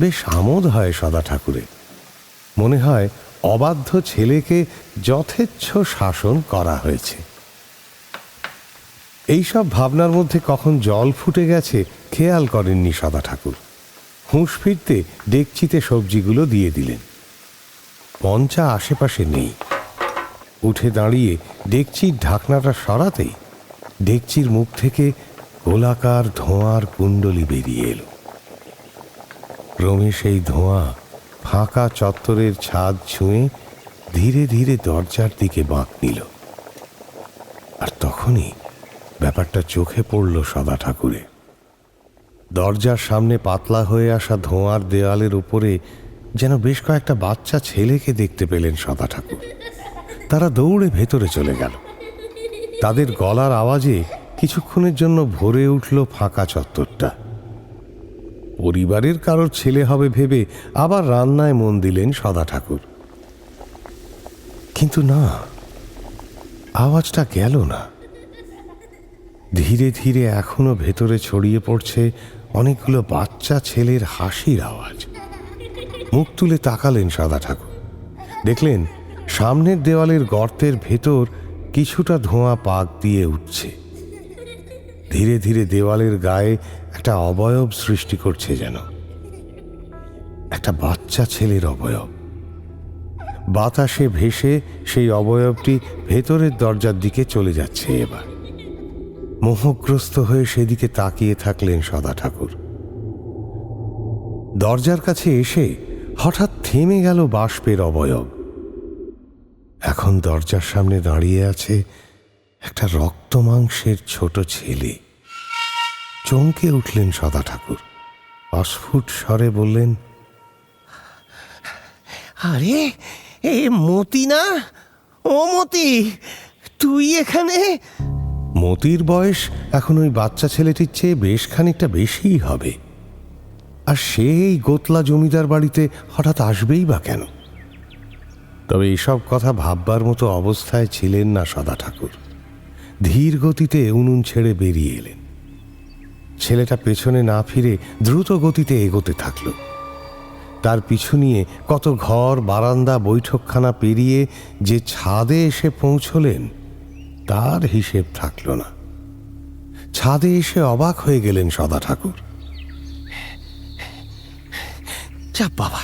বেশ আমোদ হয় সদা ঠাকুরে। মনে হয় অবাধ্য ছেলেকে যথেচ্ছ শাসন করা হয়েছে। এইসব ভাবনার মধ্যে কখন জল ফুটে গেছে খেয়াল করেননি সদা ঠাকুর। হুঁশ ফিরতে ডেকচিতে সবজিগুলো দিয়ে দিলেন। পঞ্চা আশেপাশে নেই। উঠে দাঁড়িয়ে ডেকচির ঢাকনাটা সরাতেই ডেকচির মুখ থেকে গোলাকার ধোঁয়ার কুণ্ডলি বেরিয়ে এলো। ক্রমে সেই ধোঁয়া ফাঁকা চত্বরের ছাদ ছুঁয়ে ধীরে ধীরে দরজার দিকে বাঁক নিল। আর তখনই ব্যাপারটা চোখে পড়ল সদা ঠাকুরে। দরজার সামনে পাতলা হয়ে আসা ধোঁয়ার দেওয়ালের উপরে যেন বেশ কয়েকটা বাচ্চা ছেলেকে দেখতে পেলেন সদা ঠাকুর। তারা দৌড়ে ভেতরে চলে গেল। তাদের গলার আওয়াজে কিছুক্ষণের জন্য ভরে উঠল ফাঁকা চত্বরটা। পরিবারের কারোর ছেলে হবে ভেবে আবার রান্নায় মন দিলেন সদা ঠাকুর। কিন্তু না, আওয়াজটা গেল না। ধীরে ধীরে এখনো ভেতরে ছড়িয়ে পড়ছে অনেকগুলো বাচ্চা ছেলের হাসির আওয়াজ। মুখ তুলে তাকালেন সদা ঠাকুর। দেখলেন সামনের দেওয়ালের গর্তের ভেতর কিছুটা ধোঁয়া পাক দিয়ে উঠছে। ধীরে ধীরে দেওয়ালের গায়ে একটা অবয়ব সৃষ্টি করছে, যেন একটা বাচ্চা ছেলের অবয়ব। বাতাসে ভেসে সেই অবয়বটি ভেতরের দরজার দিকে চলে যাচ্ছে। এবার মোহগ্রস্ত হয়ে সেদিকে তাকিয়ে থাকলেন সদা ঠাকুর। দরজার কাছে এসে হঠাৎ থেমে গেল বাষ্পের অবয়ব। এখন দরজার সামনে দাঁড়িয়ে আছে একটা রক্ত মাংসের ছোট ছেলে। চমকে উঠলেন সদা ঠাকুর। অস্ফুট স্বরে বললেন, আরে এ মতি না? ও মতি, তুই এখানে? মতির বয়স এখন ওই বাচ্চা ছেলেটির চেয়ে বেশ খানিকটা বেশিই হবে। আর সে এই গোতলা জমিদার বাড়িতে হঠাৎ আসবেই বা কেন? তবে এইসব কথা ভাববার মতো অবস্থায় ছিলেন না সদা ঠাকুর। ধীর গতিতে উনুন ছেড়ে বেরিয়ে এলেন। ছেলেটা পেছনে না ফিরে দ্রুত গতিতে এগোতে থাকল। তার পিছু নিয়ে কত ঘর, বারান্দা, বৈঠকখানা পেরিয়ে যে ছাদে এসে পৌঁছলেন তার হিসেব থাকল না। ছাদে এসে অবাক হয়ে গেলেন সদা ঠাকুর। চাপ বাবা,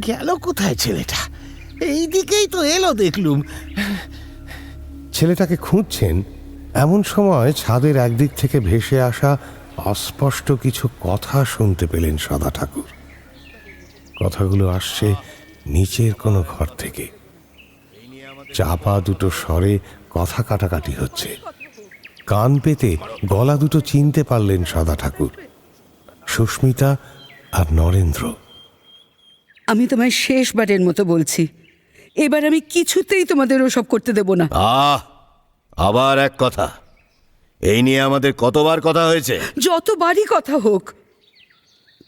গেল কোথায় ছেলেটা? এই দিকেই তো এলো দেখলুম। ছেলেটাকে খুঁজছেন এমন সময় ছাদের একদিক থেকে ভেসে আসা অস্পষ্ট কিছু কথা শুনতে পেলেন সদা ঠাকুর। কথাগুলো আসছে নিচের কোনো ঘর থেকে। চাপা দুটো স্বরে কথা কাটাকাটি হচ্ছে। কান পেতে গলা দুটো চিনতে পারলেন সদা ঠাকুর, সুস্মিতা আর নরেন্দ্র। আমি তোমায় শেষবারের মতো বলছি, এবার আমি কিছুতেই তোমাদের ওসব করতে দেব না। আবার এক কথা, এই নিয়ে আমাদের কতবার কথা হয়েছে? যতবারই কথা হোক,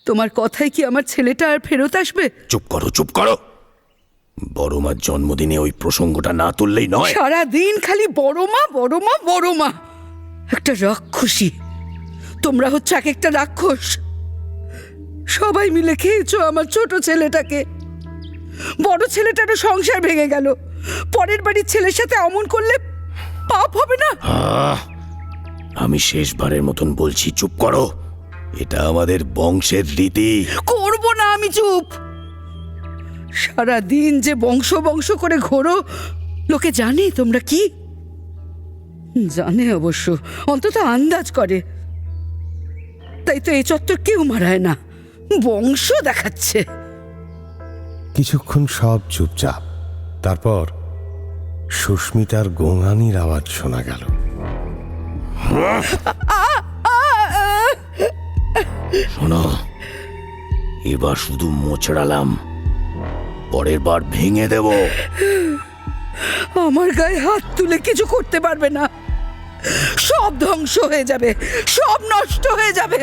তোমার কথায় কি আমার ছেলেটা আর ফেরত আসবে? চুপ করো, চুপ করো। বড় মার জন্মদিনে ওই প্রসঙ্গটা না তুললেই নয়। সারাদিন খালি বড় মা, বড় মা, বড় মা। একটা রাক্ষসী। তোমরা হচ্ছে এক একটা রাক্ষস। সবাই মিলে খেয়েছো আমার ছোট ছেলেটাকে। বড় ছেলেটারও সংসার ভেঙে গেল। পরের বাড়ির ছেলের সাথে অমন করলে পাপ হবে না? আমি শেষবারের মতন বলছি, চুপ করো। এটা আমাদের বংশের রীতি। করবো না আমি চুপ। সারাদিন যে বংশ বংশ করে ঘোরো, লোকে জানে তোমরা কি? জানে অবশ্য, অন্তত আন্দাজ করে। তাই তো এ চত্বর কেউ মারায় না, বংশ দেখাচ্ছে। কিছুক্ষণ সব চুপচাপ। তারপর সুস্মিতার গোঙানির আওয়াজ শোনা গেল। শোনো, এবার শুধু মোচড়ালাম, পরের বার ভেঙে দেব। আমার গায়ে হাত তুলে কিছু করতে পারবে না, সব ধ্বংস হয়ে যাবে, সব নষ্ট হয়ে যাবে।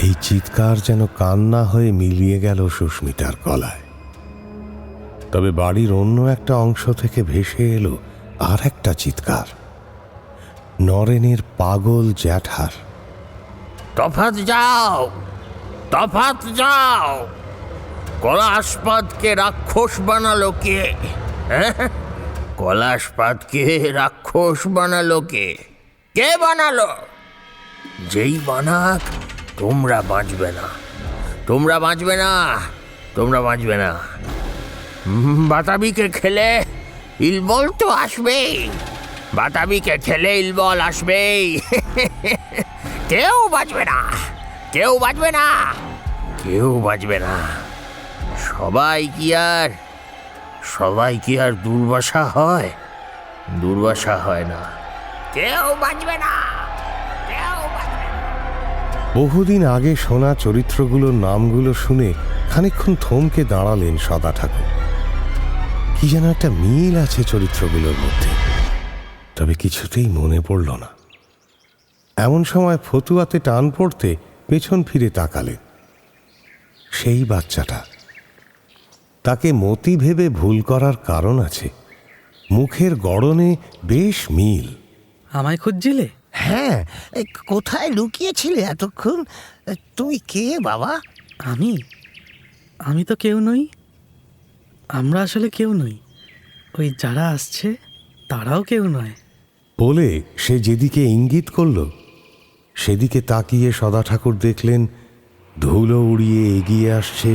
এই চিৎকার যেন কান্না হয়ে মিলিয়ে গেল সুস্মিতার গলায়। তবে বাড়ির অন্য একটা অংশ থেকে ভেসে এলো আর একটা চিৎকার, নরেনের পাগল জ্যাঠার। তফাৎ যাও, তফাৎ যাও। কলাশপাতকে রাক্ষস বানালো কে? হ্যাঁ? কলাশপাতকে রাক্ষস বানালো কে? কে বানালো? যেই বানাক, তোমরা বাঁচবে না, তোমরা বাঁচবে না, তোমরা বাঁচবে না। বাতাবিকে খেলে ইলবল তো আসবেই, বাতাবিকে খেলে ইলবল আসবেই। কেউ বাঁচবে না, কেউ বাঁচবে না, কেউ বাঁচবে না। সবাই কি আর দুর্বাসা হয়? দুর্বাসা হয় না। কেউ বাঁচবে না, কেউ বাঁচবে না। বহুদিন আগে শোনা চরিত্রগুলোর নামগুলো শুনে খানিকক্ষণ থমকে দাঁড়ালেন সদা ঠাকুর। কি যেন একটা মিল আছে চরিত্রগুলোর মধ্যে, তবে কিছুতেই মনে পড়ল না। এমন সময় ফতুয়াতে টান পড়তে পেছন ফিরে তাকালেন। সেই বাচ্চাটা। তাকে মতি ভেবে ভুল করার কারণ আছে, মুখের গড়নে বেশ মিল। আমায় খুঁজছিলে? হ্যাঁ, কোথায় লুকিয়েছিলে এতক্ষণ? তুমি কে বাবা? আমি তো কেউ নই। আমরা আসলে কেউ নই। ওই যারা আসছে তারাও কেউ নয়। বলে সে যেদিকে ইঙ্গিত করল সেদিকে তাকিয়ে সদা ঠাকুর দেখলেন ধুলো উড়িয়ে এগিয়ে আসছে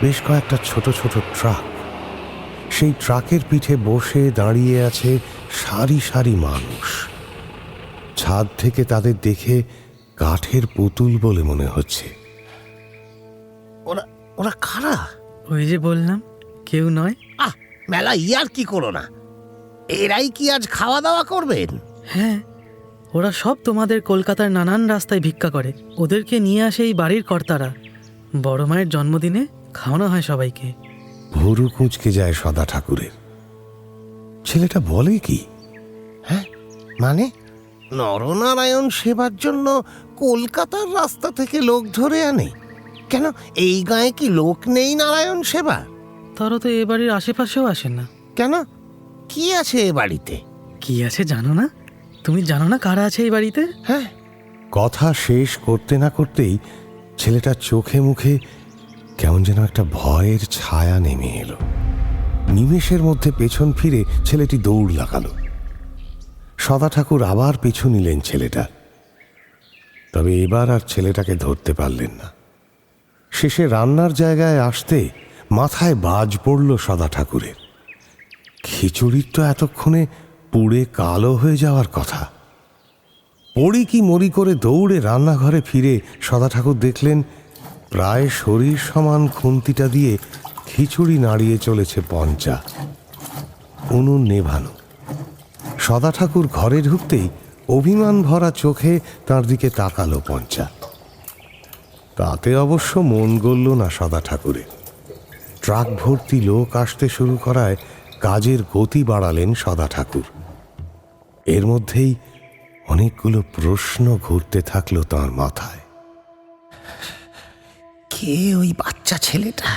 বেশ কয়েকটা ছোট ছোট ট্রাক। সেই ট্রাকের পিঠে বসে দাঁড়িয়ে আছে সারি সারি মানুষ। ছাদ থেকে তাদের দেখে কাঠের পুতুল বলে মনে হচ্ছে। ওরা ওরা কারা? ওই যে বললাম কেউ নয়। মেলা ইয়ার কি করো না, এরাই কি আজ খাওয়া দাওয়া করবেন? হ্যাঁ, ওরা সব তোমাদের কলকাতার নানান রাস্তায় ভিক্ষা করে। ওদেরকে নিয়ে আসে এই বাড়ির কর্তারা। বড় মায়ের জন্মদিনে খাওয়ানো হয় সবাইকে। ভুরু কুঁচকে যায় সদা ঠাকুরের। ছেলেটা বলে কি? হ্যাঁ, মানে নরনারায়ণ সেবার জন্য কলকাতার রাস্তা থেকে লোক ধরে আনে? কেন, এই গায়ে কি লোক নেই নারায়ণ সেবা? তারা তো এ বাড়ির আশেপাশেও আসে না। কেন, কি আছে এ বাড়িতে? কি আছে জানো না? তুমি জানো না কারা আছে এই বাড়িতে? হ্যাঁ, কথা শেষ করতে না করতেই ছেলেটার চোখে মুখে কেমন যেন একটা ভয়ের ছায়া নেমে এলো। নিমেষের মধ্যে পেছন ফিরে ছেলেটি দৌড় লাগালো। সদা ঠাকুর আবার পিছু নিলেন ছেলেটার। তবে এবার আর ছেলেটাকে ধরতে পারলেন না। শেষে রান্নার জায়গায় আসতে মাথায় বাজ পড়ল সদা ঠাকুরের। খিচুড়ির তো এতক্ষণে পুড়ে কালো হয়ে যাওয়ার কথা। পড়ি কি মরি করে দৌড়ে রান্নাঘরে ফিরে সদা ঠাকুর দেখলেন প্রায় শরীর সমান খুন্তিটা দিয়ে খিচুড়ি নাড়িয়ে চলেছে পঞ্চা। উনুন নেভানো। সদা ঠাকুর ঘরে ঢুকতেই অভিমান ভরা চোখে তার দিকে তাকালো পঞ্চা। তাতে অবশ্য মন গলল না সদা ঠাকুরের। ট্রাক ভর্তি লোক আসতে শুরু করায় কাজের গতি বাড়ালেন সদা ঠাকুর। এর মধ্যেই অনেকগুলো প্রশ্ন ঘুরতে থাকলো তার মাথায়। কে ওই বাচ্চা ছেলেটা?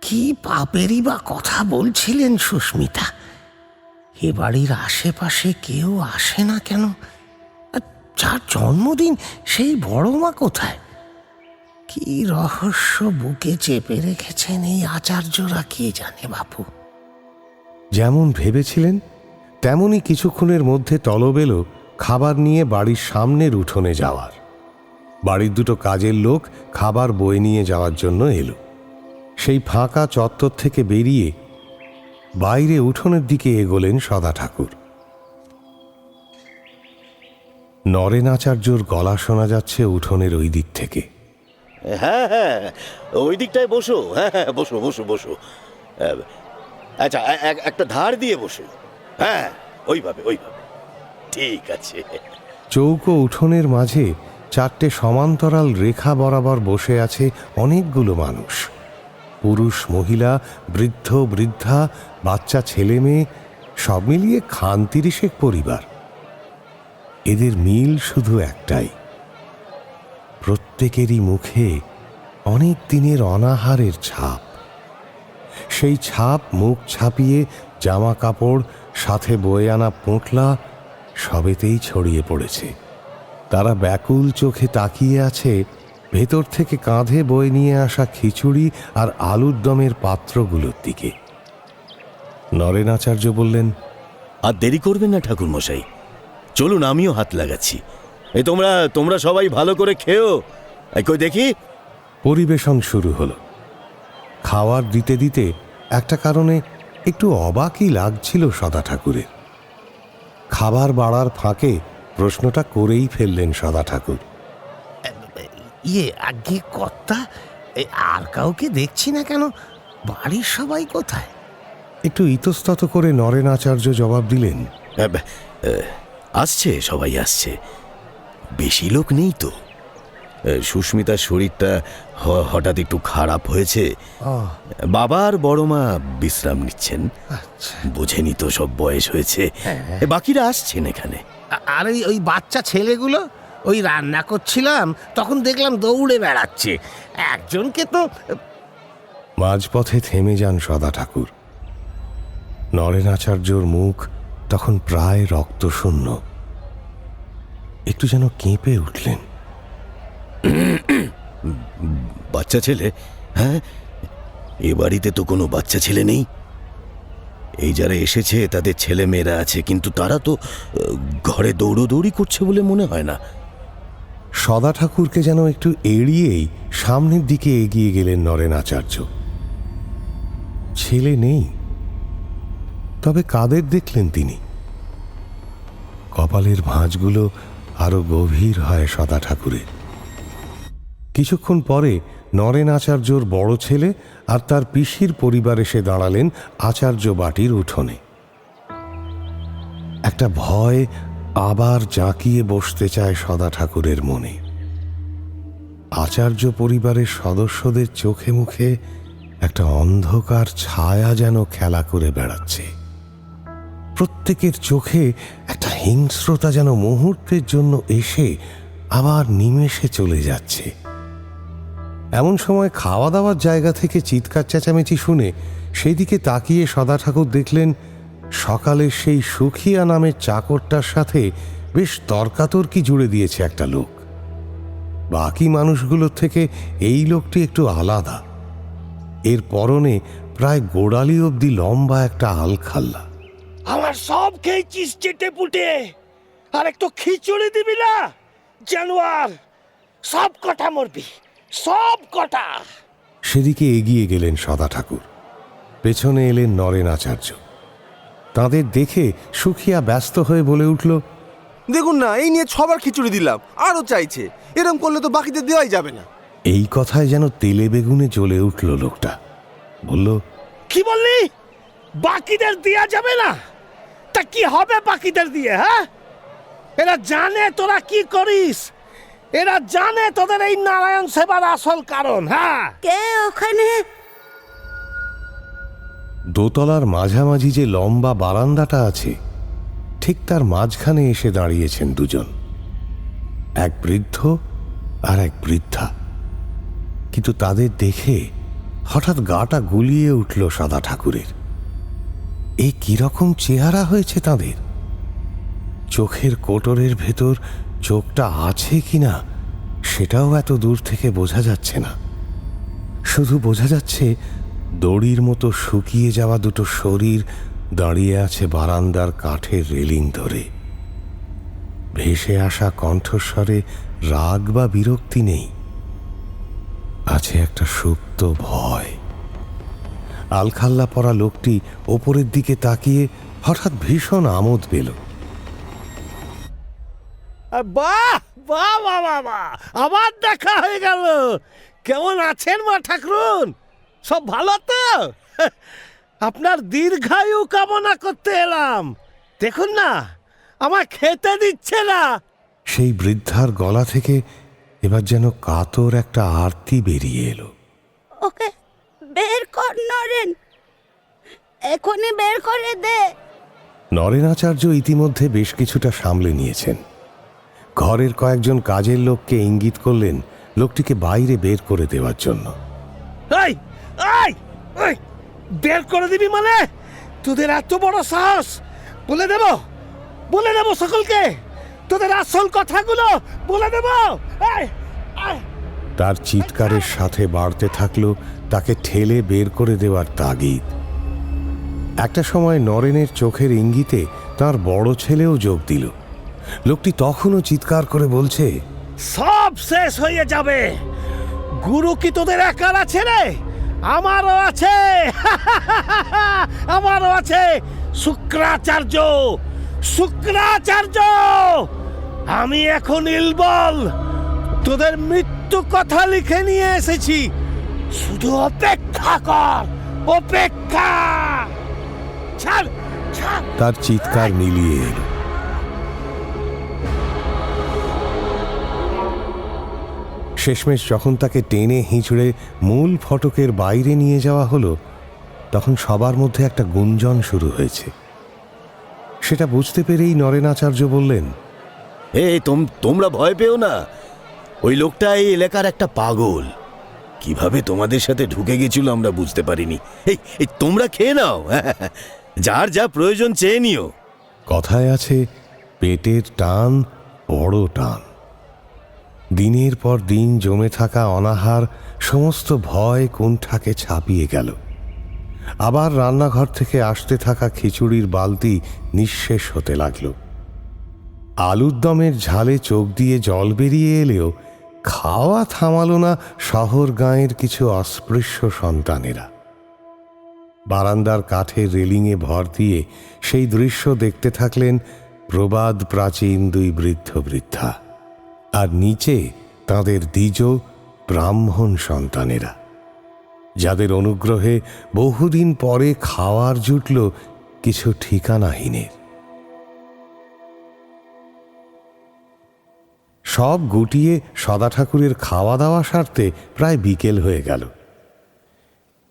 কি পাপেরই বা কথা বলছিলেন সুস্মিতা? এ বাড়ির আশেপাশে কেউ আসে না কেন? আর যার জন্মদিন সেই বড় মা কোথায়? কি রহস্য বুকে চেপে রেখেছেন এই আচার্যরা, কে জানে বাপু। যেমন ভেবেছিলেন তেমনই কিছুক্ষণের মধ্যে তলব এলো খাবার নিয়ে বাড়ির সামনের উঠোনে যাওয়ার। বাড়ির দুটো কাজের লোক খাবার বয়ে নিয়ে যাওয়ার জন্য এলো। সেই ফাঁকা চত্বর থেকে বেরিয়ে বাইরে উঠোনের দিকে এগোলেন সদা ঠাকুর। নরেন আচার্যর গলা শোনা যাচ্ছে উঠোনের ওই দিক থেকে। হ্যাঁ হ্যাঁ, ওই দিকটায় বসো। হ্যাঁ হ্যাঁ, বসো বসো বসো। আচ্ছা, একটা ধার দিয়ে বসো। হ্যাঁ, ওইভাবে ওইভাবে, ঠিক আছে। চৌকো উঠোনের মাঝে 4টে সমান্তরাল রেখা বরাবর বসে আছে অনেকগুলো মানুষ, পুরুষ, মহিলা, বৃদ্ধ, বৃদ্ধা, বাচ্চা, ছেলে মেয়ে, সব মিলিয়ে 30 পরিবার। এদের মিল শুধু একটাই, প্রত্যেকেরই মুখে অনেক দিনের অনাহারের ছাপ। সেই ছাপ মুখ ছাপিয়ে জামা কাপড়, সাথে বয়ে আনা পোঁটলা সবেতেই ছড়িয়ে পড়েছে। তারা ব্যাকুল চোখে তাকিয়ে আছে ভেতর থেকে কাঁধে বয়ে নিয়ে আসা খিচুড়ি আর আলুর দমের পাত্রগুলোর দিকে। নরেন আচার্য বললেন, আর দেরি করবেন না ঠাকুর মশাই, চলুন আমিও হাত লাগাচ্ছি। এই তোমরা সবাই ভালো করে খেও। কই দেখি। পরিবেশন শুরু হলো। খাওয়ার দিতে দিতে একটা কারণে একটু অবাকই লাগছিল সদা ঠাকুরের। খাবার বাড়ার ফাঁকে প্রশ্নটা করেই ফেললেন সদা ঠাকুর। আগে কর্তা, আর কাউকে দেখছি না কেন? বাড়ির সবাই কোথায়? একটু ইতস্তত করে নরেন আচার্য জবাব দিলেন, আসছে, সবাই আসছে, বেশি লোক নেই তো। সুস্মিতার শরীরটা হঠাৎ একটু খারাপ হয়েছে, বাবা আর বড় মা বিশ্রাম নিচ্ছেন। বোঝেনি তো, সব বয়স হয়েছে, বাকিরা আসছেন এখানে। আর ওই বাচ্চা ছেলেগুলো, ওই রান্না করছিলাম তখন দেখলাম দৌড়ে বেড়াচ্ছে। একজনকে তো। মাঝপথে থেমে যান সদা ঠাকুর। নরেন আচার্যর মুখ তখন প্রায় রক্তশূন্য। একটু যেন কেঁপে উঠলেন। বাচ্চা ছেলে? হ্যাঁ, এ বাড়িতে তো কোনো বাচ্চা ছেলে নেই। এই যারা এসেছে তাদের ছেলে মেয়েরা আছে, কিন্তু তারা তো ঘরে দৌড়োদৌড়ি করছে বলে মনে হয় না। সদা ঠাকুরকে যেন একটু এড়িয়েই সামনের দিকে এগিয়ে গেলেন নরেন আচার্য। ছেলে নেই, তবে কাদের দেখলেন তিনি? কপালের ভাঁজগুলো আরো গভীর হয় সদা ঠাকুরের। কিছুক্ষণ পরে নরেন আচার্যর বড় ছেলে আর তার পিসির পরিবার এসে দাঁড়ালেন আচার্য বাটির উঠোনে। একটা ভয় আবার জাঁকিয়ে বসতে চায় সদা ঠাকুরের মনে। আচার্য পরিবারের সদস্যদের চোখে মুখে একটা অন্ধকার ছায়া যেন খেলা করে বেড়াচ্ছে। প্রত্যেকের চোখে একটা হিংস্রতা যেন মুহূর্তের জন্য এসে আবার নিমেষে চলে যাচ্ছে। এমন সময় খাওয়া দাওয়ার জায়গা থেকে চিৎকার চেঁচামেচি শুনে সেদিকে তাকিয়ে সদা ঠাকুর দেখলেন সকালে সেই সুখিয়া নামের চাকরটার সাথে বেশ তর্কাতর্কি জুড়ে দিয়েছে একটা লোক। বাকি মানুষগুলোর থেকে এই লোকটি একটু আলাদা। এর পরনে প্রায় গোড়ালি অবধি লম্বা একটা আলখাল্লা। আমার সব খেয়েছিস চেটে পুটে, আর একটু খিচুড়ি দিবি না? জানোয়ার, সব কটা মরবি, সব কটা। সেদিকে এগিয়ে গেলেন সদা ঠাকুর। পেছনে এলেন নরেন আচার্য। তাদের দেখে সুখিয়া ব্যস্ত হয়ে বলে উঠল, দেখুন না, এই নিয়ে 6বার খিচুড়ি দিলাম, আরো চাইছে। এরকম করলে তো বাকিদের দেওয়াই যাবে না। এই কথায় যেন তেলে বেগুনে জ্বলে উঠল লোকটা। বলল, কি বললি? বাকিদের দেয়া যাবে না? তা কি হবে বাকিদের দিয়ে? হ্যাঁ, এরা জানে তোরা কি করিস, এরা জানে তোদের এই নারায়ণ সেবার আসল কারণ। হ্যাঁ, কে ওখানে? দোতলার মাঝামাঝি যে লম্বা বারান্দাটা আছে, ঠিক তার মাঝখানে এসে দাঁড়িয়েছেন দুজন, এক বৃদ্ধ আর এক বৃদ্ধা। কিন্তু তাদের দেখে হঠাৎ গাটা গুলিয়ে উঠল সদা ঠাকুরের। এ কিরকম চেহারা হয়েছে তাদের! চোখের কোটরের ভেতর চোখটা আছে কিনা সেটাও এত দূর থেকে বোঝা যাচ্ছে না। শুধু বোঝা যাচ্ছে দড়ির মতো শুকিয়ে যাওয়া দুটো শরীর দাঁড়িয়ে আছে বারান্দার কাঠের রেলিং ধরে। ভেসে আসা কণ্ঠস্বরে রাগ বা বিরক্তি নেই, আছে একটা সুপ্ত ভয়। আলখাল্লা পরা লোকটি ওপরের দিকে তাকিয়ে হঠাৎ ভীষণ আমোদ পেল। বাহ বাহ বাহ বাহ, আবার দেখা হয়ে গেল। কেমন আছেন মা ঠাকুরুন? সব ভালো তো? আপনার দীর্ঘায়ু কামনা করতে এলাম। দেখুন না, আমার খেতে দিচ্ছে না। সেই বৃদ্ধার গলা থেকে এবার যেন কাতর একটা আরতি বেরিয়ে এলো। ওকে বের কর নরেন, এখনই বের করে দে। নরেনাচার্য ইতিমধ্যে বেশ কিছুটা সামলে নিয়েছেন। ঘরের কয়েকজন কাজের লোককে ইঙ্গিত করলেন লোকটিকে বাইরে বের করে দেওয়ার জন্য। এই এই এই, বের করে দিবি মানে? তোদের এত বড় সাহস! বলে দেব সকলকে তোদের আসল কথাগুলো বলে দেব। এই, এই। তার চিৎকারের সাথে বাড়তে থাকলো তাকে ঠেলে বের করে দেওয়ার তাগিদ। একটা সময় নরেনের চোখের ইঙ্গিতে তার বড় ছেলেও যোগ দিল। লোকটি তখনও চিৎকার করে বলছে, সব শেষ হয়ে যাবে। গুরু কি তোদের একার আছে রে? আমারও আছে। আমারও আছে শুক্রাচার্য। আমি এখন ইলবল তোদের মৃত্যু কথা লিখে নিয়ে এসেছি। শুধু অপেক্ষা কর, অপেক্ষা। ছাড় ছাড়। তার চিৎকার মিলিয়ে এলো। শেষমেশ যখন তাকে টেনে হিঁচড়ে মূল ফটকের বাইরে নিয়ে যাওয়া হলো, তখন সবার মধ্যে একটা গুঞ্জন শুরু হয়েছে। সেটা বুঝতে পেরেই নরেনাচার্য বললেন, তোমরা ভয় পেও না, ওই লোকটা এই এলাকার একটা পাগল। কিভাবে তোমাদের সাথে ঢুকে গেছিল আমরা বুঝতে পারিনি। এই তোমরা খেয়ে নাও, যার যা প্রয়োজন চেয়ে নিও। কথায় আছে, পেটের টান বড় টান। দিনের পর দিন জমে থাকা অনাহার সমস্ত ভয় কুণ্ঠাকে ছাপিয়ে গেল। আবার রান্নাঘর থেকে আসতে থাকা খিচুড়ির বালতি নিঃশেষ হতে লাগল। আলুর দমের ঝালে চোখ দিয়ে জল বেরিয়ে এলেও খাওয়া থামালো না শহর গাঁয়ের কিছু অস্পৃশ্য সন্তানেরা। বারান্দার কাঠের রেলিংয়ে ভর দিয়ে সেই দৃশ্য দেখতে থাকলেন প্রবাদ প্রাচীন দুই বৃদ্ধ বৃদ্ধা, আর নিচে তাদের দ্বিজ ব্রাহ্মণ সন্তানেরা, যাদের অনুগ্রহে বহুদিন পরে খাওয়ার জুটল কিছু ঠিকানাহীনের। সব গুটিয়ে সদা ঠাকুরের খাওয়া দাওয়া সারতে প্রায় বিকেল হয়ে গেল।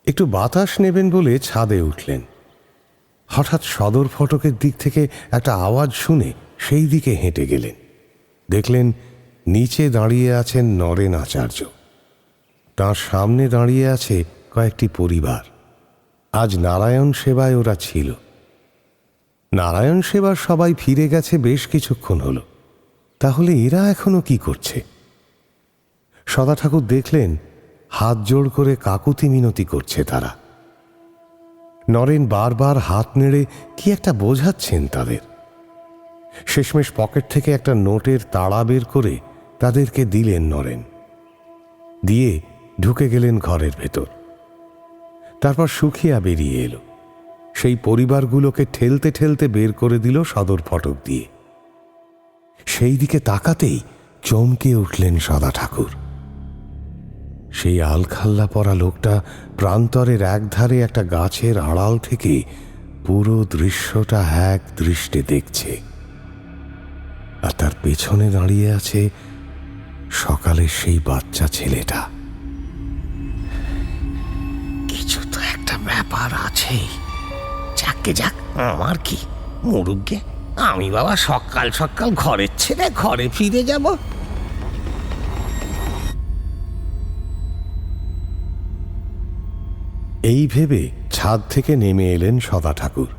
একটু বাতাস নেবেন বলে ছাদে উঠলেন। হঠাৎ সদর ফটকের দিক থেকে একটা আওয়াজ শুনে সেই দিকে হেঁটে গেলেন। দেখলেন নিচে দাঁড়িয়ে আছেন নরেন আচার্য। তাঁর সামনে দাঁড়িয়ে আছে কয়েকটি পরিবার। আজ নারায়ণ সেবায় ওরা ছিল। নারায়ণ সেবার সবাই ফিরে গেছে বেশ কিছুক্ষণ হলো। তাহলে এরা এখনো কি করছে? সদা ঠাকুর দেখলেন হাত জোড় করে কাকুতি মিনতি করছে তারা। নরেন বারবার হাত নেড়ে কি একটা বোঝাচ্ছেন তাদের। শেষমেশ পকেট থেকে একটা নোটের তাড়া বের করে তাদেরকে দিলেন নরেন। দিয়ে ঢুকে গেলেন ঘরের ভেতর। তারপর সুখিয়া বেরিয়ে এলো। সেই পরিবারগুলোকে ঠেলতে ঠেলতে বের করে দিল সদর ফটক দিয়ে। সেই দিকে তাকাতেই চমকে উঠলেন সদা ঠাকুর। সেই আলখাল্লা পরা লোকটা প্রান্তরের একধারে একটা গাছের আড়াল থেকে পুরো দৃশ্যটা এক দৃষ্টে দেখছে। আর তার পেছনে দাঁড়িয়ে আছে সকালের সেই বাচ্চা ছেলেটা। কিছু তো একটা ব্যাপার আছে। যাকে যাক, আমার কি মুরুগ্গে, আমি বাবা সকাল সকাল ঘরের ছেড়ে ঘরে ফিরে যাব। এই ভেবে ছাদ থেকে নেমে এলেন সদা ঠাকুর।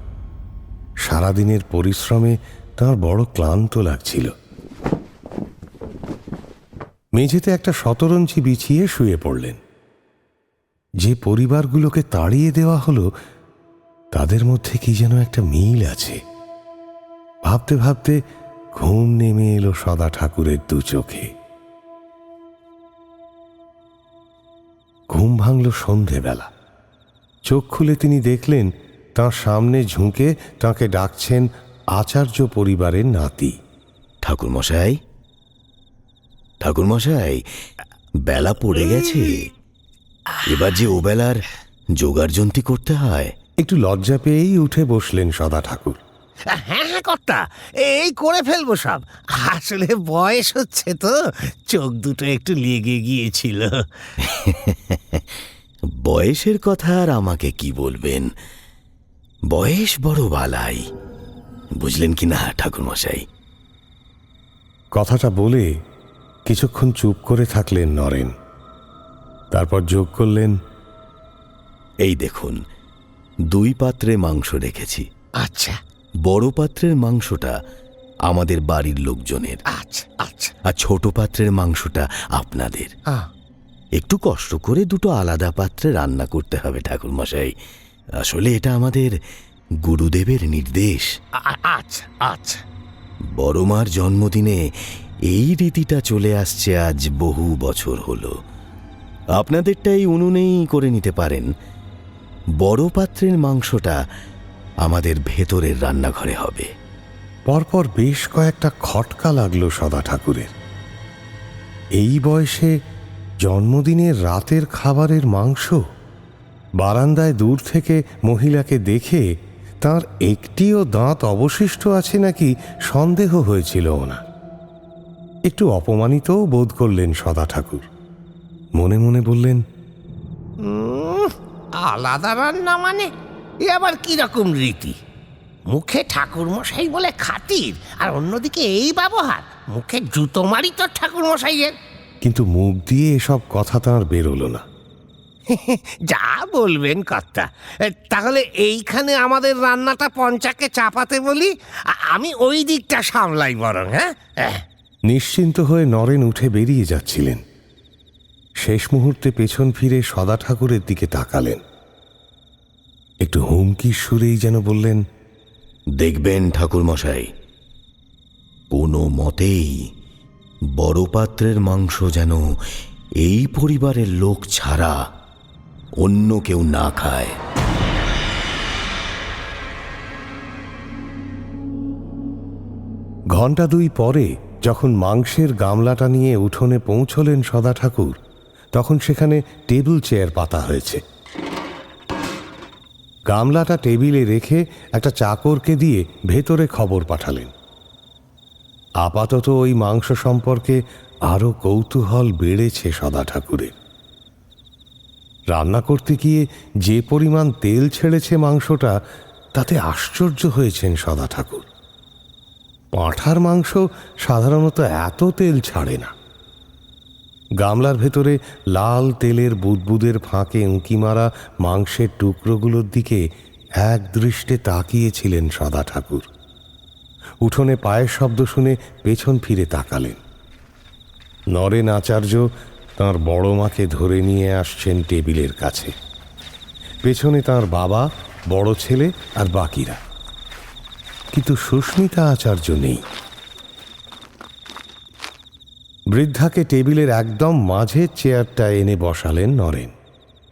সারাদিনের পরিশ্রমে তাঁর বড় ক্লান্ত লাগছিল। মেঝেতে একটা শতরঞ্চি বিছিয়ে শুয়ে পড়লেন। যে পরিবারগুলোকে তাড়িয়ে দেওয়া হলো তাদের মধ্যে কি যেন একটা মিল আছে। ভাবতে ভাবতে ঘুম নেমে এলো সদা ঠাকুরের দু চোখে। ঘুম ভাঙল সন্ধেবেলা। চোখ খুলে তিনি দেখলেন তাঁর সামনে ঝুঁকে তাঁকে ডাকছেন আচার্য পরিবারের নাতি। ঠাকুরমশাই, ঠাকুরমশাই, বেলা পড়ে গেছে, এবার যে ও বেলার জোগাড়যন্ত্রী করতে হয়। একটু লজ্জা পেয়েই উঠে বসলেন সদা ঠাকুর। হ্যাঁ হ্যাঁ কর্তা, এই করে ফেলবো সব। আসলে বয়স হচ্ছে তো, চোখ দুটো একটু লেগে গিয়েছিল। বয়সের কথা আর আমাকে কি বলবেন, বয়স বড় বালাই, বুঝলেন কি না ঠাকুরমশাই? কথাটা বলে কিছুক্ষণ চুপ করে থাকলেন নরেন। তারপর যোগ করলেন, এই দেখুন 2 পাত্রে মাংস রেখেছি। আচ্ছা বড় পাত্রের মাংসটা আমাদের বাড়ির লোকজনের, আচ্ছা আচ্ছা। আর ছোট পাত্রের মাংসটা আপনাদের। হ্যাঁ, একটু কষ্ট করে দুটো আলাদা পাত্রে রান্না করতে হবে ঠাকুরমশাই, আসলে এটা আমাদের গুরুদেবের নির্দেশ। আচ্ছা আচ্ছা। বড় মার জন্মদিনে এই রীতিটা চলে আসছে আজ বহু বছর হলো। আপনাদেরটা এই উনুনেই করে নিতে পারেন। বড় পাত্রের মাংসটা আমাদের ভেতরের রান্নাঘরে হবে। পরপর বেশ কয়েকটা খটকা লাগলো সদা ঠাকুরের। এই বয়সে জন্মদিনের রাতের খাবারের মাংস! বারান্দায় দূর থেকে মহিলাকে দেখে তার একটিও দাঁত অবশিষ্ট আছে নাকি সন্দেহ হয়েছিল ওনার। একটু অপমানিতও বোধ করলেন সদা ঠাকুর। মনে মনে বললেন, আলাদা রান্না মানে এ আবার কিরকম রীতি? মুখে ঠাকুর মশাই বলে খাতির, আর অন্যদিকে এই ব্যবহার! মুখে জুতো মারি তো ঠাকুর মশাইয়ের। কিন্তু মুখ দিয়ে এসব কথা তাঁর বেরোলো না। যা বলবেন কর্তা, তাহলে এইখানে আমাদের রান্নাটা পঞ্চাকে চাপাতে বলি, আমি ওই দিকটা সামলাই বরং। হ্যাঁ, নিশ্চিন্ত হয়ে নরেন উঠে বেরিয়ে যাচ্ছিলেন। শেষ মুহূর্তে পেছন ফিরে সদা ঠাকুরের দিকে তাকালেন। একটু হুমকির সুরেই যেন বললেন, দেখবেন ঠাকুরমশাই, কোনো মতেই বড় পাত্রের মাংস যেন এই পরিবারের লোক ছাড়া অন্য কেউ না খায়। ঘণ্টা 2 পরে যখন মাংসের গামলাটা নিয়ে উঠোনে পৌঁছলেন সদা ঠাকুর, তখন সেখানে টেবিল চেয়ার পাতা হয়েছে। গামলাটা টেবিলে রেখে একটা চাকরকে দিয়ে ভেতরে খবর পাঠালেন। আপাতত ওই মাংস সম্পর্কে আরও কৌতূহল বেড়েছে সদা ঠাকুরের। রান্না করতে গিয়ে যে পরিমাণ তেল ছেড়েছে মাংসটা, তাতে আশ্চর্য হয়েছেন সদা ঠাকুর। পাঁঠার মাংস সাধারণত এত তেল ছাড়ে না। গামলার ভেতরে লাল তেলের বুদবুদের ফাঁকে উঁকি মারা মাংসের টুকরোগুলোর দিকে এক দৃষ্টে তাকিয়েছিলেন সদা ঠাকুর। উঠোনে পায়ের শব্দ শুনে পেছন ফিরে তাকালেন। নরেন আচার্য তাঁর বড় মাকে ধরে নিয়ে আসছেন টেবিলের কাছে। পেছনে তাঁর বাবা, বড় ছেলে আর বাকিরা, কিন্তু সুস্মিতা আচার্য নেই। বৃদ্ধাকে টেবিলের একদম মাঝের চেয়ারটা এনে বসালেন নরেন।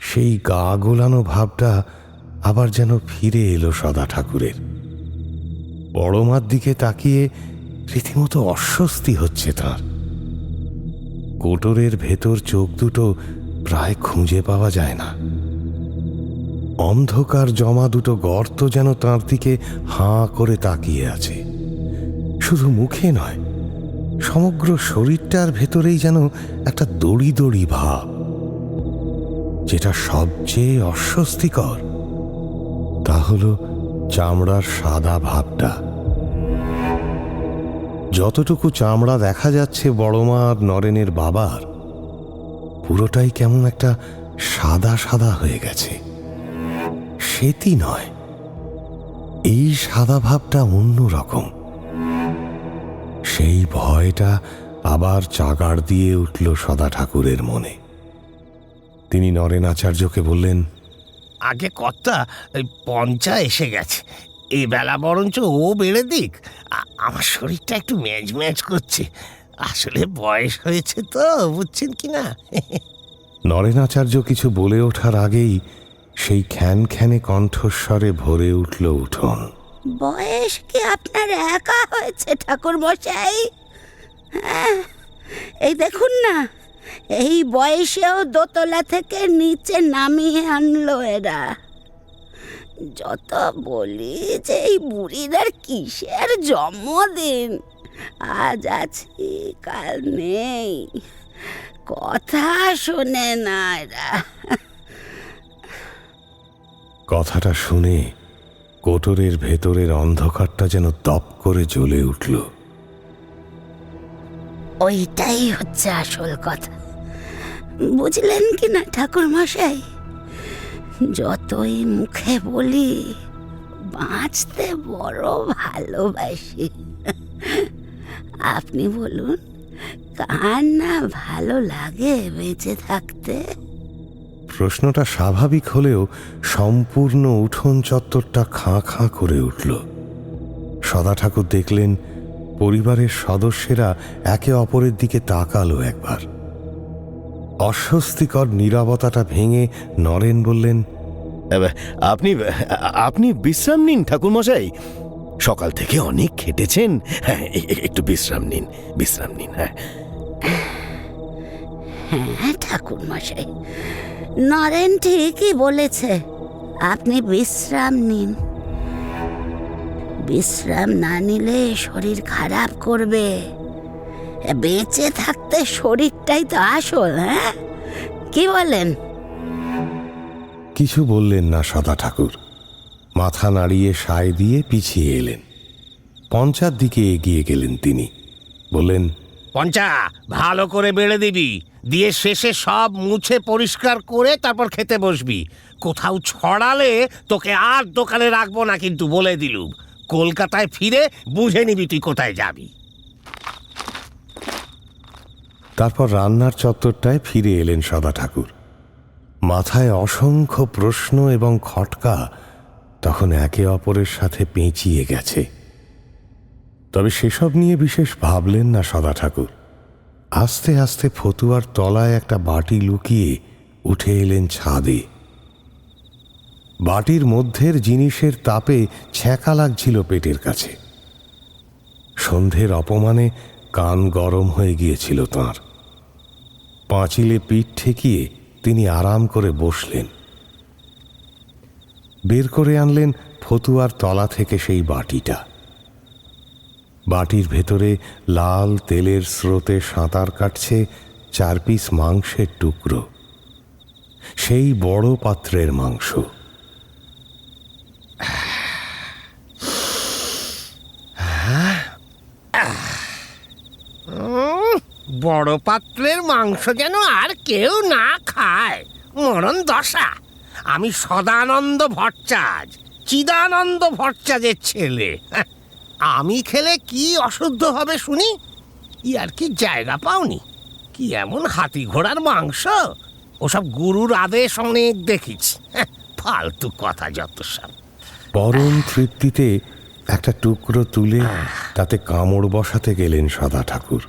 সেই গা গোলানো ভাবটা আবার যেন ফিরে এলো সদা ঠাকুরের। বড় মার দিকে তাকিয়ে রীতিমতো অস্বস্তি হচ্ছে তাঁর। কোটরের ভেতর চোখ দুটো প্রায় খুঁজে পাওয়া যায় না। অন্ধকার জমা দুটো গর্ত যেন তাঁর দিকে হাঁ করে তাকিয়ে আছে। শুধু মুখে নয়, সমগ্র শরীরটার ভেতরেই যেন একটা দড়ি দড়ি ভাব। যেটা সবচেয়ে অস্বস্তিকর তা হলো চামড়ার সাদা ভাবটা। যতটুকু চামড়া দেখা যাচ্ছে বড় মা আর নরেনের বাবার, পুরোটাই কেমন একটা সাদা সাদা হয়ে গেছে। শ্বেতই নয়, এই সাদা ভাবটা অন্যরকম। সেই ভয়টা আবার চাগাড় দিয়ে উঠল সদা ঠাকুরের মনে। তিনি নরেন আচার্যকে বললেন, আগে কর্তা, ওই পঞ্চা এসে গেছে, এ বেলা বরঞ্চ ও বেড়ে দিক। আমার শরীরটা একটু ম্যাজ ম্যাজ করছে। আসলে বয়স হয়েছে তো, বুঝছেন কি না? নরেন আচার্য কিছু বলে ওঠার আগেই সেই খ্যানখ্যানে কণ্ঠস্বরে ভরে উঠল উঠোন। বয়স কি আপনার একা হয়েছে ঠাকুর মশাই? হ্যাঁ, এই দেখুন না, এই বয়সেও দোতলা থেকে নিচে নামিয়ে আনলো এরা। যত বলি যে এই বুড়ির আর কিসের জন্মদিন, আজ আছি কাল নেই, কথা শোনে না এরা। কথাটা শুনে কোটরের ভেতরের অন্ধকারটা যেন তপ করে জ্বলে উঠল। ওইটাই হচ্ছে আসল কথা, বুঝলেন কি না ঠাকুর মশাই? যতই মুখে বলি বাঁচতে বড় ভালোবাসি, আপনি বলুন কার না ভালো লাগে বেঁচে থাকতে? প্রশ্নটা স্বাভাবিক হলেও সম্পূর্ণ উঠোন চত্বরটা খাঁ খাঁ করে উঠল। সদা ঠাকুর দেখলেন পরিবারের সদস্যেরা একে অপরের দিকে তাকালো একবার। অস্বস্তিকর নীরবতাটা ভেঙে নরেন বললেন, আপনি আপনি বিশ্রাম নিন ঠাকুরমশাই, সকাল থেকে অনেক খেটেছেন। হ্যাঁ, একটু বিশ্রাম নিন, বিশ্রাম নিন। হ্যাঁ হ্যাঁ ঠাকুর মশাই, নরেন ঠিকই বলেছে, আপনি বিশ্রাম নিন। বিশ্রাম না নিলে শরীর খারাপ করবে। বেঁচে থাকতে শরীরটাই তো আসল, হ্যাঁ কি বলেন? কিছু বললেন না সদা ঠাকুর। মাথা নাড়িয়ে সায় দিয়ে পিছিয়ে এলেন। পঞ্চার দিকে এগিয়ে গেলেন তিনি। বললেন, পঞ্চা, ভালো করে বেড়ে দিবি, দিয়ে শেষে সব মুছে পরিষ্কার করে তারপর খেতে বসবি। কোথাও ছড়ালে তোকে আর দোকানে রাখবো না কিন্তু, বলে দিলুম। কলকাতায় ফিরে বুঝে নিবি তুই কোথায় যাবি। তারপর রান্নার চত্বরটায় ফিরে এলেন সদা ঠাকুর। মাথায় অসংখ্য প্রশ্ন এবং খটকা তখন একে অপরের সাথে পেঁচিয়ে গেছে। তবে সেসব নিয়ে বিশেষ ভাবলেন না সদা ঠাকুর। আস্তে আস্তে ফতুয়ার তলায় একটা বাটি লুকিয়ে উঠে এলেন ছাদে। বাটির মধ্যের জিনিসের তাপে ছ্যাঁকা লাগছিল পেটের কাছে। সন্ধ্যের অপমানে কান গরম হয়ে গিয়েছিল তাঁর। পাঁচিলে পিঠ ঠেকিয়ে তিনি আরাম করে বসলেন। বের করে আনলেন ফতুয়ার তলা থেকে সেই বাটিটা। বাটির ভেতরে লাল তেলের স্রোতে সাঁতার কাটছে 4 পিস মাংসের টুকরো, সেই বড় পাত্রের মাংস। বড় পাত্রের মাংস যেন আর কেউ না খায়, মরণ দশা। আমি সদানন্দ ভট্টাচার্য, চিদানন্দ ভট্টাচার্যের ছেলে। আমি খেলে কি অশুদ্ধ হবে শুনি? ই আর কি জায়গা পাওনি? কি এমন হাতি ঘোড়ার মাংস? ওসব গুরুর আদেশ অনেক দেখেছি। ফালতু কথা যত সব। পরম তৃপ্তিতে একটা টুকরো তুলে তাতে কামড় বসাতে গেলেন সদা ঠাকুর।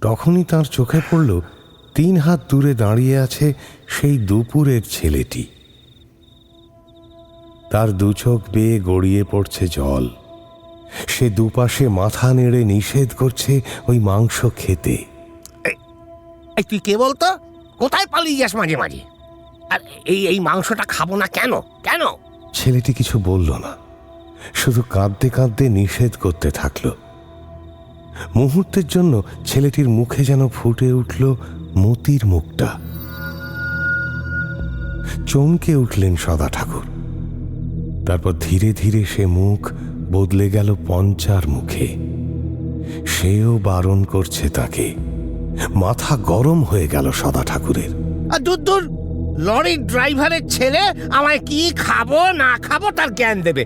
তখনই তার চোখে পড়ল 3 হাত দূরে দাঁড়িয়ে আছে সেই দুপুরের ছেলেটি। তার 2 চোখ বেয়ে গড়িয়ে পড়ছে জল। সে দুপাশে মাথা নেড়ে নিষেধ করছে ওই মাংস খেতে। তুই কে বলতো? কোথায় পালিয়ে যাস মাঝে মাঝে? আর এই মাংসটা খাবো না কেন? কেন? ছেলেটি কিছু বলল না, শুধু কাঁদতে কাঁদতে নিষেধ করতে থাকল। মুহূর্তের জন্য ছেলেটির মুখে যেন ফুটে উঠল মতির মুখটা। চমকে উঠলেন সদা ঠাকুর। তারপর ধীরে ধীরে সে মুখ বদলে গেল পঞ্চার মুখে। সেও বারণ করছে তাকে। মাথা গরম হয়ে গেল সদা ঠাকুরের। আর দূর দূর, লরির ড্রাইভারের ছেলে আমায় কি খাবো না খাবো তার জ্ঞান দেবে।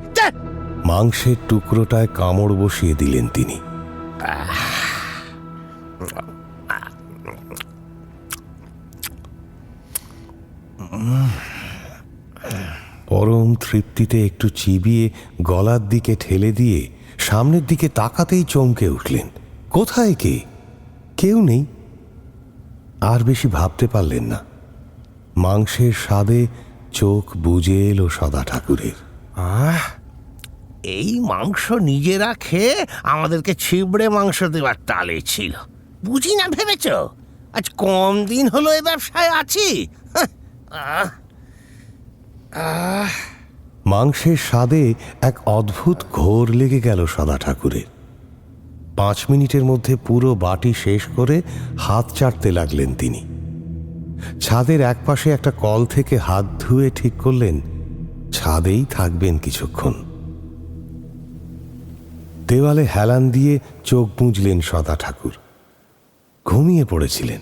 মাংসের টুকরোটায় কামড় বসিয়ে দিলেন তিনি। পরম তৃপ্তিতে একটু চিবিয়ে গলার দিকে ঠেলে দিয়ে সামনের দিকে তাকাতেই চমকে উঠলেন। কোথায় কে? কেউ নেই। আর বেশি ভাবতে পারলেন না। মাংসের স্বাদে চোখ বুজে এলো সদা ঠাকুরের। এই মাংস নিজেরা খেয়ে আমাদেরকে ছিবড়ে মাংস দেওয়ার টালে ছিল। বুঝি না ভেবেছ? আজ কম দিন হলো এ ব্যবসায় আছি। মাংসের স্বাদে এক অদ্ভুত ঘোর লেগে গেল সদা ঠাকুরের। 5 মিনিটের মধ্যে পুরো বাটি শেষ করে হাত চাটতে লাগলেন তিনি। ছাদের একপাশে একটা কল থেকে হাত ধুয়ে ঠিক করলেন ছাদেই থাকবেন কিছুক্ষণ। দেওয়ালে হেলান দিয়ে চোখ বুঝলেন সদা ঠাকুর। ঘুমিয়ে পড়েছিলেন।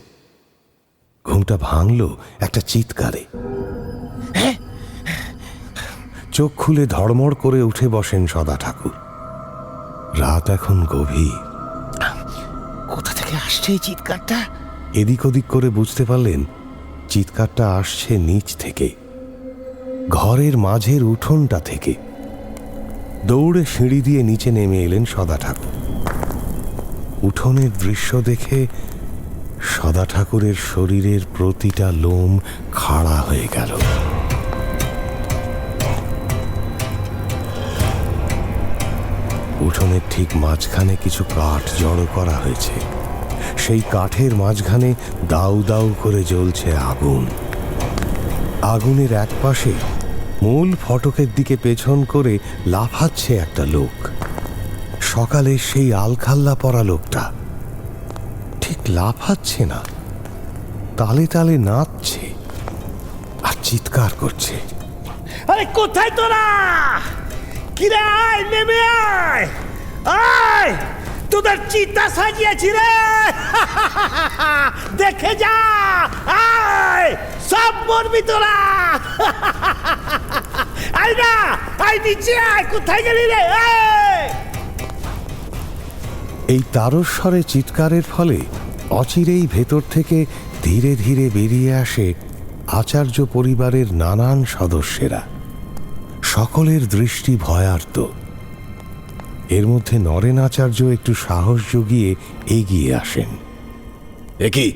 ঘুমটা ভাঙল একটা চিৎকারে। চোখ খুলে ধড়মড় করে উঠে বসেন সদা ঠাকুর। রাত এখন গভীর। কোথা থেকে আসছে এই চিৎকারটা? এদিক ওদিক করে বুঝতে পারলেন চিৎকারটা আসছে নিচ থেকে, ঘরের মাঝের উঠোনটা থেকে। দৌড়ে সিঁড়ি দিয়ে নিচে নেমে এলেন সদা ঠাকুর। উঠোনের দৃশ্য দেখে সদা ঠাকুরের শরীরের প্রতিটা লোম খাড়া হয়ে গেল। উঠোনের ঠিক মাঝখানে কিছু কাঠ জড়ো করা হয়েছে। সেই কাঠের মাঝখানে দাউ দাউ করে জ্বলছে আগুন। আগুনের এক পাশে মূল ফটকের দিকে পেছন করে লাফাচ্ছে একটা লোক। সকালে সেই আলখাল্লা পরা লোকটা ঠিক লাফাচ্ছে না, তালে তালে নাচছে আর চিৎকার করছে। আরে কোথায় তোরা? কিরে আয়, নেমে আয়, আয়, তোদের চিতা সাজিয়েছি রে, দেখে যা, আয়, সব মরবি তোরা। আয় না, আয় নিচে আয়, কোথায় গেলি রে? এই তারস্বরে চিৎকারের ফলে অচিরেই ভেতর থেকে ধীরে ধীরে বেরিয়ে আসে আচার্য পরিবারের নানান সদস্যেরা। সকলের দৃষ্টি ভয়ার্ত। এর মধ্যে নরেন আচার্য একটু সাহস জুগিয়ে এগিয়ে আসেন। একে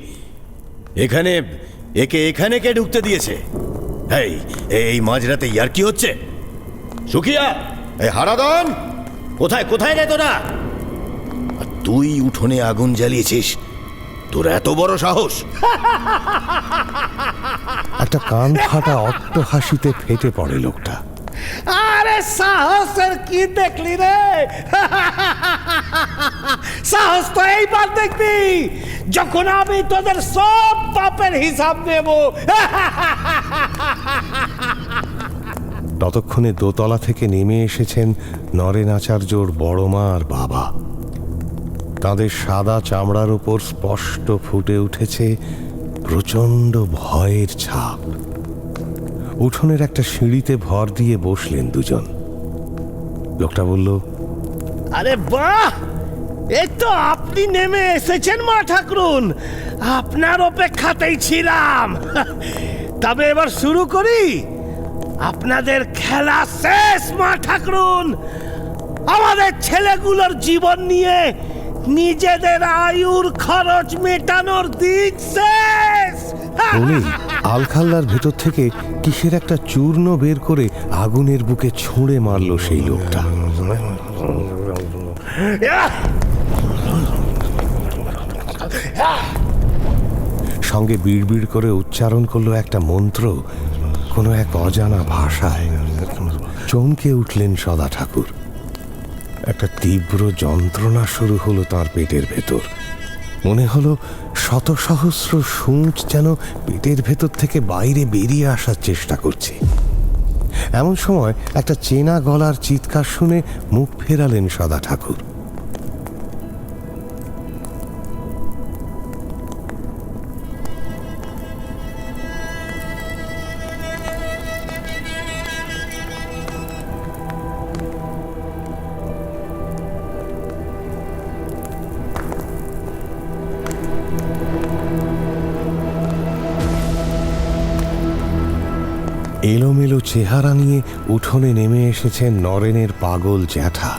এখানে কে ঢুকতে দিয়েছে? এই মাঝরাতে ইয়ার কি হচ্ছে? সুখিয়া, এই হারাদন, কোথায় রে তোরা? তুই উঠোনে আগুন জ্বালিয়েছিস? তোর এত বড় সাহস? একটা কান ফাটা অট্ট হাসিতে ফেটে পড়ে লোকটা। আরে সাহসের কি দেখলি রে? সাহস তো এইবার দেখবি যখন আমি তোদের সব পাপের হিসাব নেব। ততক্ষণে দোতলা থেকে নেমে এসেছেন নরেন আচার্যর বড় মা আর বাবা। তাদের সাদা চামড়ার উপর স্পষ্ট ফুটে উঠেছে প্রচণ্ড ভয়ের ছাপ। উঠোনের একটা সিঁড়িতে ভর দিয়ে বসলেন দুজন। লোকটা বলল, আরে বাহ, এই তো আপনি নেমে এসেছেন মা ঠাকুরুন, আপনার অপেক্ষাতেই ছিলাম। তবে এবার শুরু করি। আপনাদের খেলা শেষ মা ঠাকুরুন। আমাদের ছেলেগুলোর জীবন নিয়ে নিজেদের আয়ুর খরচ মেটানোর দিন শেষ। বলেই আলখাল্লার ভেতর থেকে কিসের একটা চূর্ণ বের করে আগুনের বুকে ছুঁড়ে মারল সেই লোকটা। সঙ্গে বিড়বিড় করে উচ্চারণ করলো একটা মন্ত্র, কোনো এক অজানা ভাষায়। চমকে উঠলেন সদা ঠাকুর। একটা তীব্র যন্ত্রণা শুরু হলো তার পেটের ভেতর। মনে হলো শত সহস্র সূঁচ যেন পেটের ভেতর থেকে বাইরে বেরিয়ে আসার চেষ্টা করছে। এমন সময় একটা চেনা গলার চিৎকার শুনে মুখ ফেরালেন সদা ঠাকুর। এলোমেলো চেহারা নিয়ে উঠোনে নেমে এসেছেন নরেনের পাগল জ্যাঠা।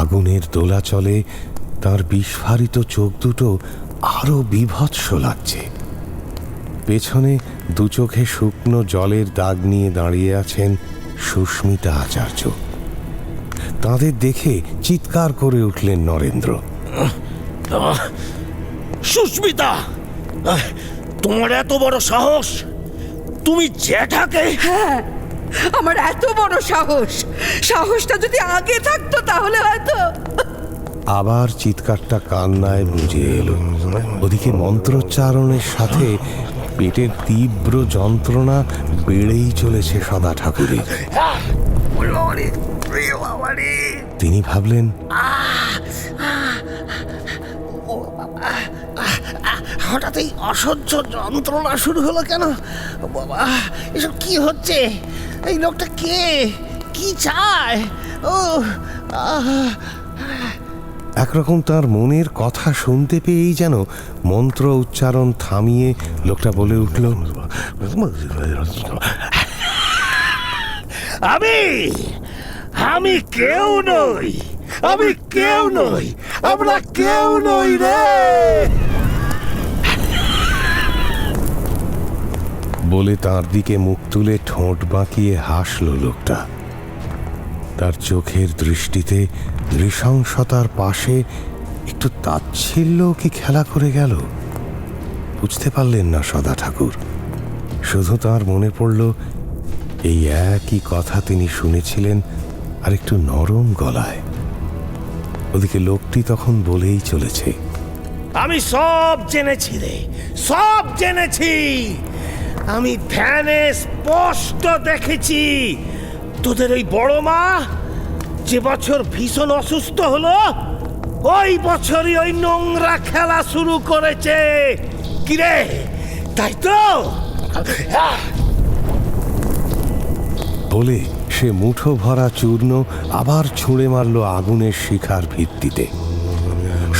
আগুনের দোলাচলে তার বিস্ফারিত চোখ দুটো আরো বীভৎস লাগছে। পেছনে দু চোখে শুকনো জলের দাগ নিয়ে দাঁড়িয়ে আছেন সুস্মিতা আচার্য। তাদের দেখে চিৎকার করে উঠলেন নরেন্দ্র। সুস্মিতা, তোমার এত বড় সাহস! তুমি জ্যাঠাকে? হ্যাঁ, আমার এত বড় সাহস! সাহসটা যদি আগে থাকতো তাহলে হয়তো। আবার চিৎকারটা কান্নায় বুঝে এলো। ওদিকে মন্ত্রোচ্চারণের সাথে পেটের তীব্র যন্ত্রণা বেড়েই চলেছে সদা ঠাকুরের। তিনি ভাবলেন, হঠাৎ এই অসহ্য যন্ত্রণা শুরু হলো কেন? বাবা, এসব কি হচ্ছে? এই লোকটা কে? কি চায়? ও একরকম তার মনের কথা শুনতে পেয়েই যেন মন্ত্র উচ্চারণ থামিয়ে লোকটা বলে উঠল, আমি কেউ নই, আমি কেউ নই, আমরা কেউ নই রে। বলে তার দিকে মুখ তুলে ঠোঁট বাঁকিয়ে হাসল লোকটা। তার চোখের দৃষ্টিতে নৃশংসতার পাশে একটু তাচ্ছিল্য কি খেলা করে গেল বুঝতে পারলেন না সদা ঠাকুর। শুধু তার মনে পড়ল এই একই কথা তিনি শুনেছিলেন আর একটু নরম গলায়। ওদিকে লোকটি তখন বলেই চলেছে, আমি সব জেনেছি রে, সব জেনেছি। আমি ধ্যানে স্পষ্ট দেখেছি তোদের ওই বড় মা যে বছর ভীষণ অসুস্থ হলো, ওই বছরই ওই নোংরা খেলা শুরু করেছে। কিরে, তাই তো? বলে সে মুঠো ভরা চূর্ণ আবার ছুঁড়ে মারল আগুনের শিখার ভিত্তিতে।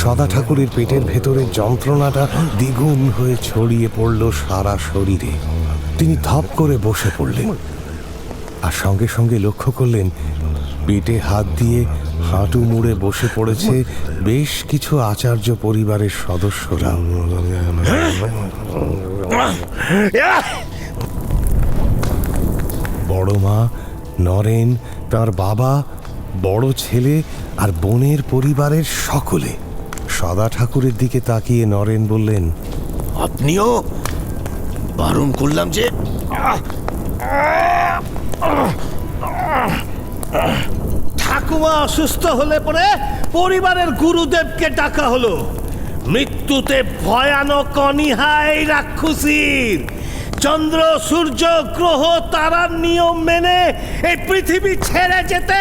সদা ঠাকুরের পেটের ভেতরে যন্ত্রণাটা দ্বিগুণ হয়ে ছড়িয়ে পড়ল সারা শরীরে। তিনি ধপ করে বসে পড়লেন আর সঙ্গে সঙ্গে লক্ষ্য করলেন পেটে হাত দিয়ে হাঁটু মুড়ে বসে পড়েছে বেশ কিছু আচার্য পরিবারের সদস্যরা। বড় মা, নরেন, তার বাবা, বড় ছেলে আর বোনের পরিবারের সকলে। সদা ঠাকুরের দিকে তাকিয়ে নরেন বললেন, আপনিও? বারণ করলাম যে। ঠাকুমা অসুস্থ হলে পরে পরিবারের গুরুদেবকে ডাকা হলো। মৃত্যুতে ভয়ানক অনীহা এই রাক্ষসীর। চন্দ্র, সূর্য, গ্রহ, তারার নিয়ম মেনে এই পৃথিবী ছেড়ে যেতে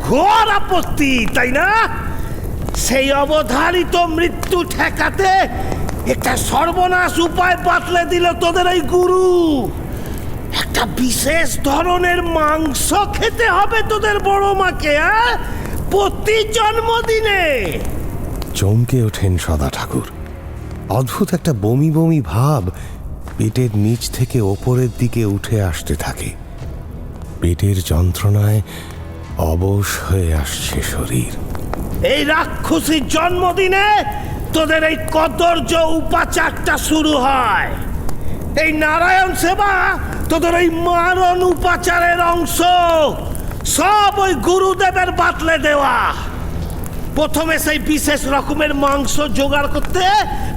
ঘোর আপত্তি, তাই না? সেই অবধারিত মৃত্যু ঠেকাতে একটা সর্বনাশ উপায় বাতলে দিল তোদের ওই গুরু। একটা বিশেষ ধরনের মাংস খেতে হবে তোদের বড় মাকে, প্রতি জন্মদিনে। চমকে ওঠেন সদা ঠাকুর। অদ্ভুত একটা বমি বমি ভাব পেটের নিচ থেকে ওপরের দিকে উঠে আসতে থাকে। পেটের যন্ত্রণায় অবশ হয়ে আসছে শরীর। এই রাক্ষসীর জন্মদিনে তোদের এই কদর্য উপাচারটা শুরু হয়। এই নারায়ণ সেবা তোদের ওই মারণ উপাচারের অংশ। সব ওই গুরুদেবের বাতলে দেওয়া। প্রথমে সেই বিশেষ রকমের মাংস জোগাড় করতে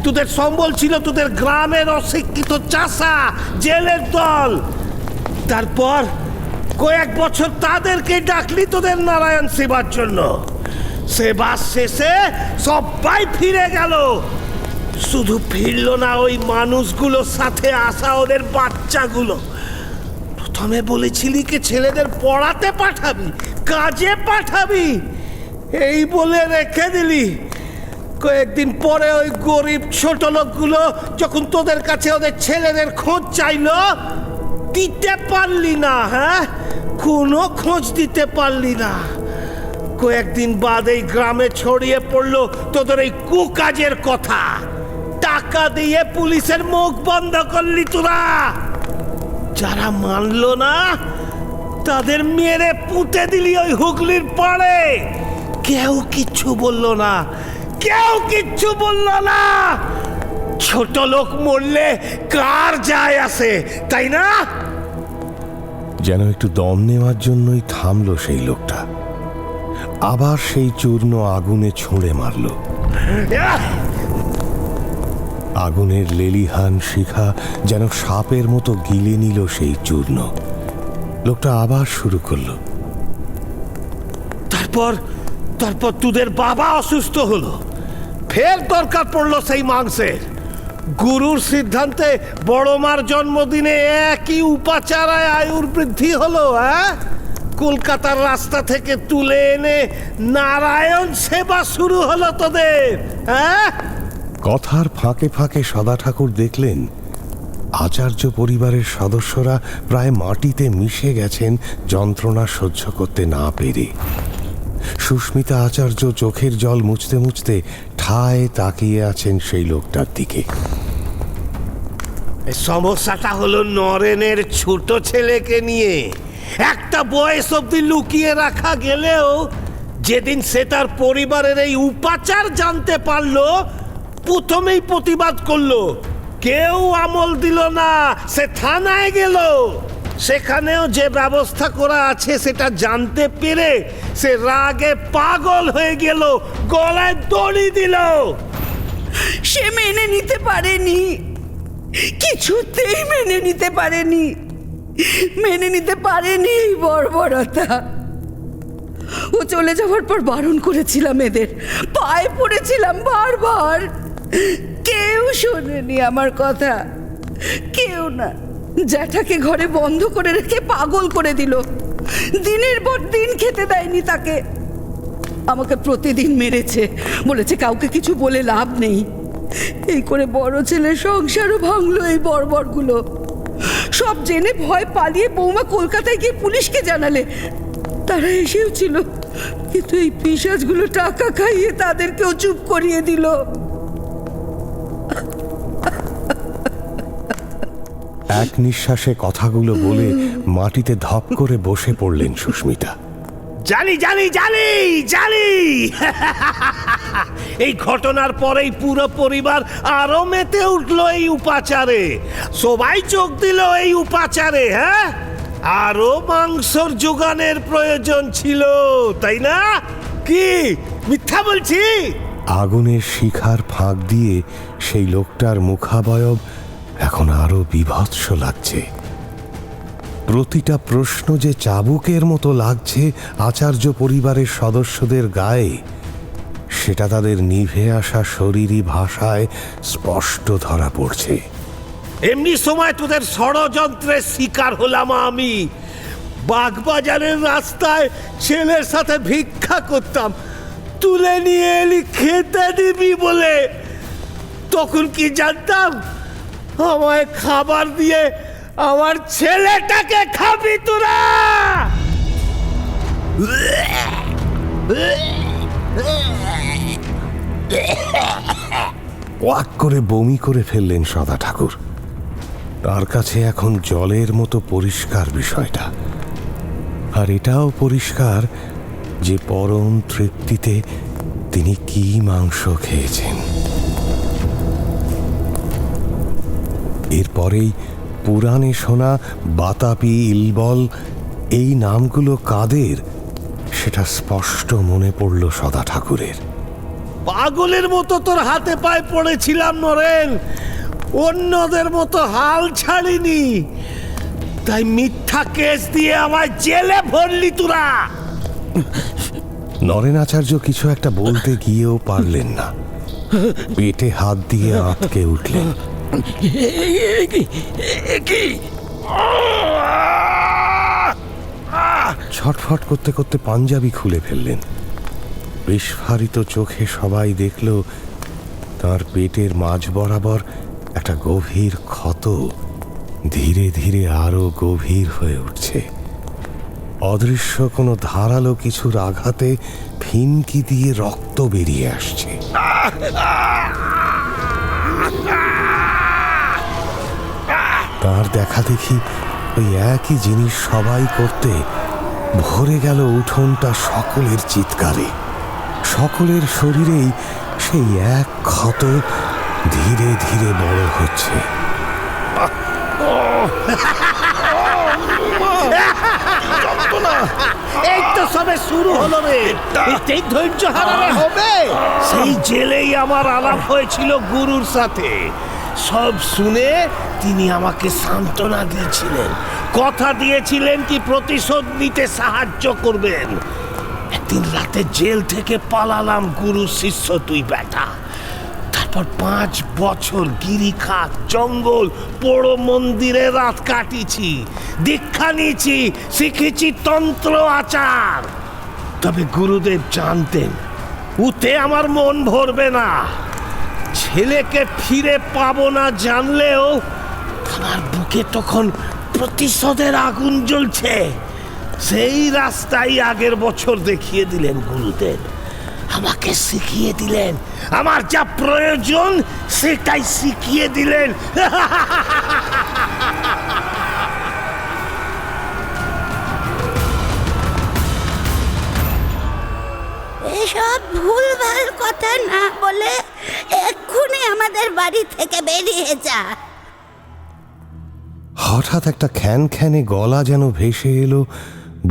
তোদের সম্বল ছিল তোদের গ্রামের অশিক্ষিত চাষা, জেলের দল। তারপর কয়েক বছর তাদেরকে ডাকলি তোদের নারায়ণ সেবার জন্য। সেবা শেষে সবাই ফিরে গেল। শুধু ফিরল না ওই মানুষগুলোর সাথে আসা ওদের বাচ্চাগুলো। প্রথমে বলেছিলি কি ছেলেদের পড়াতে পাঠাবি, কাজে পাঠাবি, এই বলে রেখে দিলি। কয়েকদিন পরে ওই গরিব ছোট লোকগুলো যখন তোদের কাছে ওদের ছেলেদের খোঁজ চাইলো, দিতে পারলি না। হ্যাঁ, কোনো খোঁজ দিতে পারলি না। কয়েকদিন বাদ এই গ্রামে ছড়িয়ে পড়লো তোদের এই কুকাজের কথা। টাকা দিয়ে পুলিশের মুখ বন্ধ করলি তোরা। যারা মানলো না তাদের মেরে পুঁতে দিলি ওই হুগলির পাড়ে। কেউ কিচ্ছু বললো না, কেউ কিচ্ছু বললো না। ছোট লোক মরলে কার যায় আসে, তাই না? যেন একটু দম নেওয়ার জন্যই থামলো সেই লোকটা। আবার সেই চূর্ণ আগুনে ছুঁড়ে মারল। আগুনের লেলিহান শিখা যেন সাপের মতো গিলে নিল সেই চূর্ণ। লোকটা আবার শুরু করলো। তারপর তারপর তোদের বাবা অসুস্থ হলো, ফের দরকার পড়লো সেই মাংসের। গুরুর সিদ্ধান্তে বড় মার জন্মদিনে একই উপাচারায় আয়ুর বৃদ্ধি হলো। কলকাতার রাস্তা থেকে তুলে এনে নারায়ণ সেবা শুরু হলো তোদের। কথার ফাঁকে ফাঁকে সদা ঠাকুর দেখলেন আচার্য পরিবারের সদস্যরা প্রায় মাটিতে মিশে গেছেন যন্ত্রণা সহ্য করতে না পেরে। সুস্মিতা আচার্য চোখের জল মুছতে মুছতে ঠায় তাকিয়ে আছেন সেই লোকটার দিকে। সমস্যাটা হলো নরেনের ছোট ছেলেকে নিয়ে। একটা বয়স অব্দি লুকিয়ে রাখা গেলেও যেদিন সে তার পরিবারের এই উপাচার জানতে পারলো, প্রথমেই প্রতিবাদ করলো। কেউ আমল দিল না, সে থানায় গেল। সেখানেও যে ব্যবস্থা করা আছে সেটা জানতে পেরে সে রাগে পাগল হয়ে গেল, গলায় দড়ি দিল। সে মেনে নিতে পারেনি, কিছুতেই মেনে নিতে পারেনি, মেনে নিতে পারেনি এই বর্বরতা। ও চলে যাওয়ার পর বারণ করেছিলাম, এদের পায়ে পড়েছিলাম বারবার, কেউ শোনেনি আমার কথা, কেউ না। জ্যাঠাকে ঘরে বন্ধ করে রেখে পাগল করে দিল, দিনের পর দিন খেতে দেয়নি তাকে। আমাকে প্রতিদিন মেরেছে, বলেছে কাউকে কিছু বলে লাভ নেই। এই করে বড় ছেলের সংসারও ভাঙলো এই বর্বরগুলো। সব জেনে ভয় পালিয়ে বৌমা কলকাতায় গিয়ে পুলিশকে জানালে, তারা এসেও ছিল, কিন্তু এই পিশাচগুলো টাকা খাইয়ে তাদেরকেও চুপ করিয়ে দিল। এক নিঃশ্বাসে কথাগুলো বলে মাটিতে ধপ করে বসে পড়লেন সুস্মিতা। জানি জানি জানি জানি এই ঘটনার পরেই পুরো পরিবার আরো মেতে উঠলো এই উপাচারে। সবাই চোখ দিল এই উপাচারে। আরো মাংসর যোগানের প্রয়োজন ছিল, তাই না? কি মিথ্যা বলছি? আগুনের শিখার ফাঁক দিয়ে সেই লোকটার মুখাবয়ব এখন আরো বিভৎস লাগছে। প্রতিটা প্রশ্ন যে চাবুকের মতো লাগছে আচার্য পরিবারের সদস্যদের গায়ে, সেটা তাদের নিভে আসা শরীরী ভাষায় স্পষ্ট ধরা পড়ছে। এমনি সময় তোদের ষড়যন্ত্রের শিকার হলাম আমি। বাগবাজারের রাস্তায় ছেলের সাথে ভিক্ষা করতাম, তুলে নিয়ে এলি খেতে দিবি বলে। তখন কি জানতাম আমায় খাবার দিয়ে আমার ছেলেটাকে খাবি তোরা? ওয়াক করে বমি করে ফেললেন সদা ঠাকুর। তার কাছে এখন জলের মতো পরিষ্কার বিষয়টা। আর এটাও পরিষ্কার যে পরম তৃপ্তিতে তিনি কি মাংস খেয়েছেন। এরপরেই পুরাণে শোনা বাতাপি, ইলবল এই নামগুলো কাদের সেটা স্পষ্ট মনে পড়ল সদা ঠাকুরের। পাগলের মতো তোর হাতে পায়ে পড়েছিলাম নরেন, অন্যদের মতো হাল ছাড়িনি। তাই মিথ্যা কেস দিয়ে আমায় জেলে ভরলি তোরা। নরেন আচার্য কিছু একটা বলতে গিয়েও পারলেন না, পেটে হাত দিয়ে আটকে উঠলেন। ছটফট করতে করতে পাঞ্জাবি খুলে ফেললেন। বিস্ফারিত চোখে সবাই দেখল তার পেটের মাঝ বরাবর একটা গভীর ক্ষত ধীরে ধীরে আরো গভীর হয়ে উঠছে। অদৃশ্য কোনো ধারালো কিছুর আঘাতে ফিনকি দিয়ে রক্ত বেরিয়ে আসছে। তার দেখা দেখি ওই একই জিনিস সবাই করতে ভরে গেল উঠোনটা সকলের চিৎকারে। সকলের শরীরেই সেই এক ক্ষত ধীরে ধীরে বড় হচ্ছে। এই তো সবে শুরু হলো রে? এতেই ধৈর্য হারালে হবে? সেই জেলেই আমার আলাপ হয়েছিল গুরুর সাথে। সব শুনে তিনি আমাকে সান্ত্বনা দিয়েছিলেন, কথা দিয়েছিলেন কি প্রতিশোধ নিতে সাহায্য করবেন। একদিন রাতে জেল থেকে পালালাম গুরুর শিষ্য তুই বেটা। তারপর 5 বছর গিরিখাত জঙ্গল পোড়ো মন্দিরে রাত কাটিয়েছি, দীক্ষা নিয়েছি, শিখেছি তন্ত্র আচার। তবে গুরুদেব জানতেন উতে আমার মন ভরবে না। ছেলেকে ফিরে পাবো না জানলেও আমার বুকে তখন প্রতিশোধের আগুন জ্বলছে। সেই রাস্তাই আগের বছর দেখিয়ে দিলেন গুরুদেব, আমাকে শিখিয়ে দিলেন, আমার যা প্রয়োজন সেটাই শিখিয়ে দিলেন। এসব ভুলভাল কথা না বলে এক্ষুনি আমাদের বাড়ি থেকে বেরিয়ে যা। হঠাৎ একটা খ্যানখ্যানে গলা যেন ভেসে এলো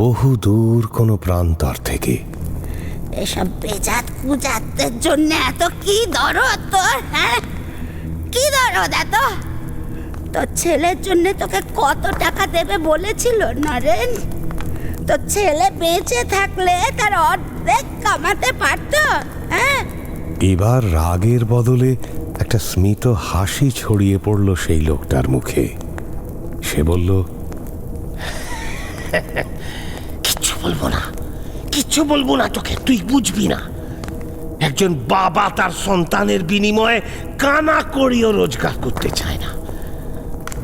বহু দূর কোনো প্রান্তর থেকে। এসব বেজাত কুজাতদের জন্য এত কি দরদ তোর? হ্যাঁ, কি দরদ এত? তোর ছেলের জন্য তোকে কত টাকা দেবে বলেছিল নরেন? তোর ছেলে বেঁচে থাকলে তার অর্ধেক কামাতে পারতো। হ্যাঁ, এবার রাগের বদলে একটা স্মিত হাসি ছড়িয়ে পড়ল সেই লোকটার মুখে। সে বলল, কিচ্ছু বলবো না, কিচ্ছু বলবো না তোকে, তুই বুঝবি না। একজন বাবা তার সন্তানের বিনিময়ে কানা করিও রোজগার করতে চায় না,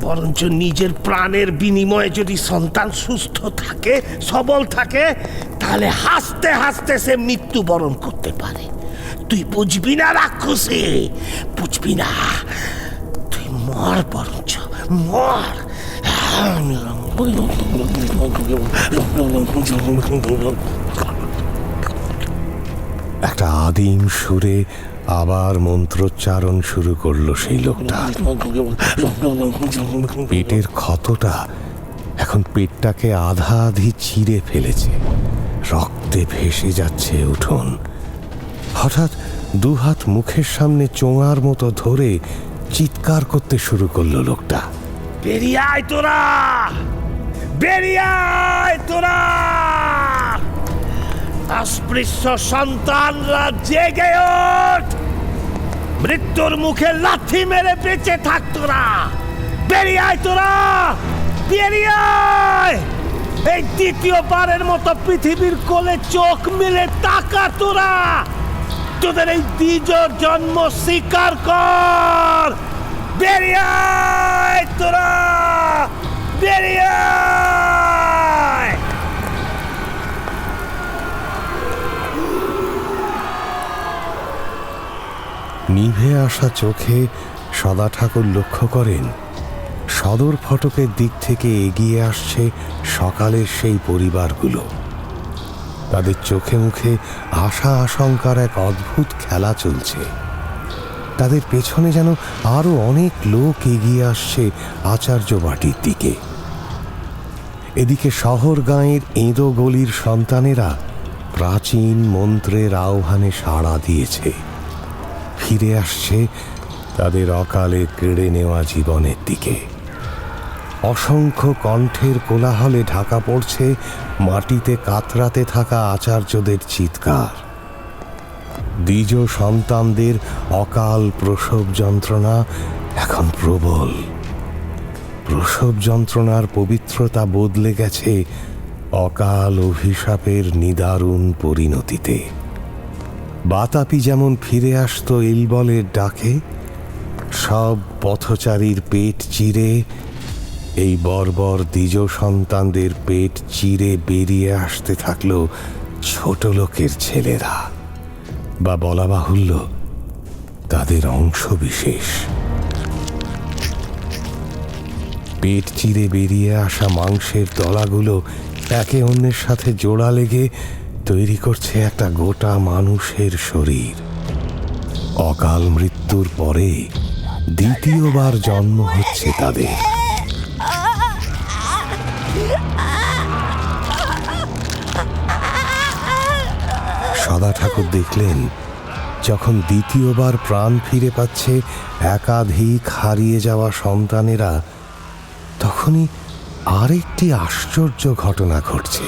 বরঞ্চ নিজের প্রাণের বিনিময়ে যদি সন্তান সুস্থ থাকে, সবল থাকে, তাহলে হাসতে হাসতে সে মৃত্যুবরণ করতে পারে। তুই বুঝবি না রাক্ষসী, বুঝবি না। তুই মর, বরঞ্চ মর। একটা আদিম সুরে আবার মন্ত্রোচ্চারণ শুরু করলো সেই লোকটা। পেটের ক্ষতটা এখন পেটটাকে আধা আধি চিরে ফেলেছে, রক্তে ভেসে যাচ্ছে উঠোন। হঠাৎ দুহাত মুখের সামনে চোঙার মতো ধরে চিৎকার করতে শুরু করলো লোকটা। বেরিয়ে আয় তোরা, বেরিয়ে আয় তোরা! অস্পৃশ্য সন্তানরা জেগে ওঠ, মৃত্যুর মুখে লাথি মেরে বেঁচে থাক তোরা। বেরিয়ে আয় তোরা, বেরিয়ে আয়! এই দ্বিতীয়বারের মতো পৃথিবীর কোলে চোখ মেলে তাকা তোরা। তোদের এই দ্বিজ জন্ম স্বীকার কর। বেরিয়ে আয় তোরা, বেরিয়ে আয়! নিভে আসা চোখে সদা ঠাকুর লক্ষ্য করেন সদর ফটকের দিক থেকে এগিয়ে আসছে সকালের সেই পরিবারগুলো। তাদের চোখে মুখে আশা আশঙ্কার এক অদ্ভুত খেলা চলছে। তাদের পেছনে যেন আরো অনেক লোক এগিয়ে আসছে আচার্য বাটির দিকে। এদিকে শহর গাঁয়ের এঁদো গলির সন্তানেরা প্রাচীন মন্ত্রের আহ্বানে সাড়া দিয়েছে, ফিরে আসছে তাদের অকালে কেড়ে নেওয়া জীবনের দিকে। অসংখ্য কণ্ঠের কোলাহলে ঢাকা পড়ছে মাটিতে কাতরাতে থাকা আচার্যদের চিৎকার। দ্বিজ সন্তানদের অকাল প্রসব যন্ত্রণা এখন প্রবল। প্রসব যন্ত্রণার পবিত্রতা বদলে গেছে অকাল অভিশাপের নিদারুণ পরিণতিতে। বাতাপি যেমন ফিরে আসতো ইলবলের ডাকে, সব পথচারীর পেট চিরে এই বর্বর দ্বিজ সন্তানদের পেট চিরে বেরিয়ে আসতে থাকলো ছোট লোকের ছেলেরা, বা বলা বাহুল্য তাদের অংশ বিশেষ। পেট চিরে বেরিয়ে আসা মাংসের দলাগুলো একে অন্যের সাথে জোড়া লেগে তৈরি করছে একটা গোটা মানুষের শরীর। অকাল মৃত্যুর পরে দ্বিতীয়বার জন্ম হচ্ছে তাদের। সদা ঠাকুর দেখলেন যখন দ্বিতীয়বার প্রাণ ফিরে পাচ্ছে একাধিক হারিয়ে যাওয়া সন্তানেরা, তখনই আরেকটি আশ্চর্য ঘটনা ঘটছে।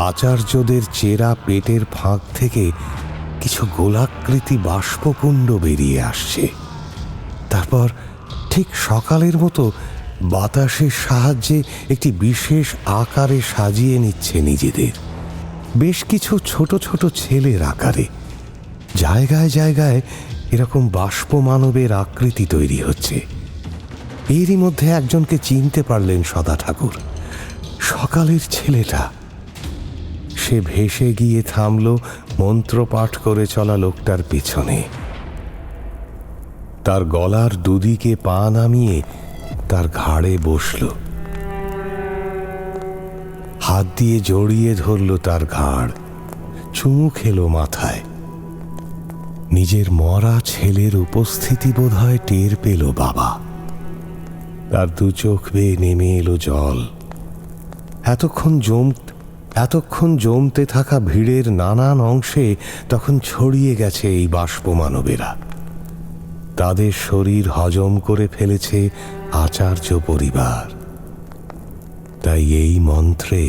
আচার্যদের চেরা পেটের ফাঁক থেকে কিছু গোলাকৃতি বাষ্পকুণ্ড বেরিয়ে আসছে। তারপর ঠিক সকালের মতো বাতাসের সাহায্যে একটি বিশেষ আকারে সাজিয়ে নিচ্ছে নিজেদের। বেশ কিছু ছোট ছোট ছেলের আকারে জায়গায় জায়গায় এরকম বাষ্প মানবের আকৃতি তৈরি হচ্ছে। এরই মধ্যে একজনকে চিনতে পারলেন সদা ঠাকুর, সকালের ছেলেটা। সে ভেসে গিয়ে থামল মন্ত্রপাঠ করে চলা লোকটার পেছনে। তার গলার দুদিকে পা নামিয়ে তার ঘাড়ে বসল, হাত দিয়ে জড়িয়ে ধরল তার ঘাড়, চুমু খেলো মাথায়। নিজের মরা ছেলের উপস্থিতি বোধহয় টের পেল বাবা। তার দু চোখ বেয়ে নেমে এলো জল। এতক্ষণ জমতে থাকা ভিড়ের নানান অংশে তখন ছড়িয়ে গেছে এই বাষ্পমানবেরা। তাদের শরীর হজম করে ফেলেছে আচার্য পরিবার। তাই এই মন্ত্রে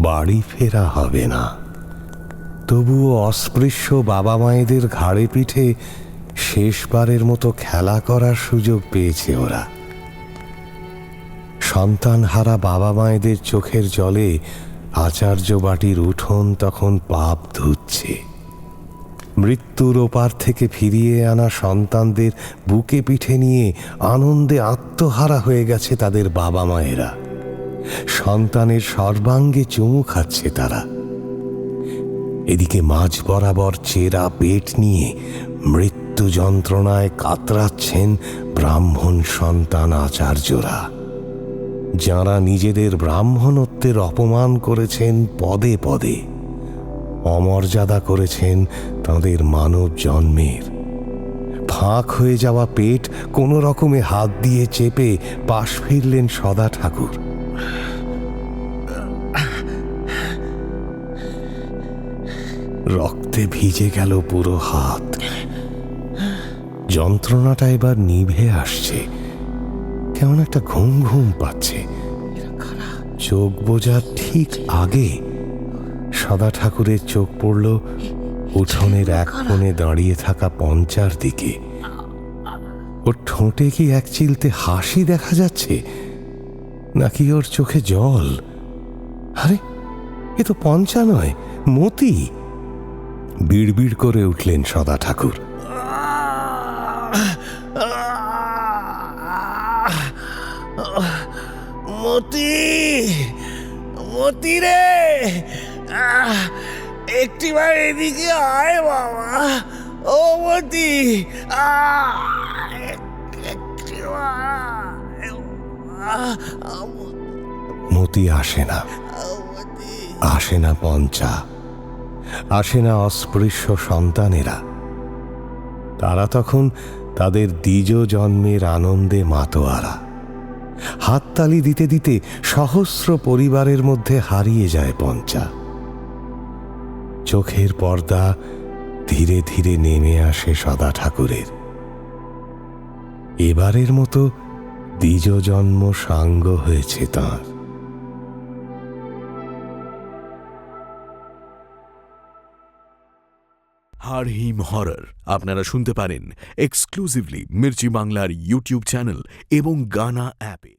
বাড়ি ফেরা হবে না। তবুও অস্পৃশ্য বাবা মায়েদের ঘাড়ে পিঠে শেষবারের মতো খেলা করার সুযোগ পেয়েছে ওরা। সন্তানহারা বাবা মায়েদের চোখের জলে আচার্য বাটির উঠোন তখন পাপ ধুচ্ছে। মৃত্যুর ওপার থেকে ফিরিয়ে আনা সন্তানদের বুকে পিঠে নিয়ে আনন্দে আত্মহারা হয়ে গেছে তাদের বাবা মায়েরা। সন্তানের সর্বাঙ্গে চুমু খাচ্ছে তারা। এদিকে মাঝ বরাবর চেরা পেট নিয়ে মৃত্যু যন্ত্রণায় কাতরাচ্ছেন ব্রাহ্মণ সন্তান আচার্যরা, যাঁরা নিজেদের ব্রাহ্মণত্বের অপমান করেছেন পদে পদে, অমর্যাদা করেছেন তাঁদের মানব জন্মের। ফাঁক হয়ে যাওয়া পেট কোনো রকমে হাত দিয়ে চেপে পাশ ফিরলেন সদা ঠাকুর। রক্তে ভিজে গেল পুরো হাত। যন্ত্রণাটা এবার নিভে আসছে, কেমন একটা ঘুম ঘুম পাচ্ছে। চোখ বোঝার ঠিক আগে সদা ঠাকুরের চোখ পড়ল উঠোনের এক কোণে দাঁড়িয়ে থাকা পঞ্চার দিকে। ওর ঠোঁটে কি এক চিলতে হাসি দেখা যাচ্ছে, নাকি ওর চোখে জল? আরে, এ তো পঞ্চা নয়, মতি। বিড়বিড় করে উঠলেন সদা ঠাকুর। মতি, মতি রে, একটিবার এদিকে আয় বাবা। ও মতি, মতি আসে না, আসে না পঞ্চা, আসে না অস্পৃশ্য সন্তানেরা। তারা তখন তাদের দ্বিজ জন্মের আনন্দে মাতোয়ারা। হাততালি দিতে দিতে সহস্র পরিবারের মধ্যে হারিয়ে যায় পঞ্চা। চোখের পর্দা ধীরে ধীরে নেমে আসে সদা ঠাকুরের। এবারের মতো দ্বিজ জন্ম সাঙ্গ হয়েছে তাঁর। হারহিম হরর আপনারা শুনতে পারেন এক্সক্লুসিভলি মির্চি বাংলার ইউটিউব চ্যানেল এবং গানা অ্যাপে।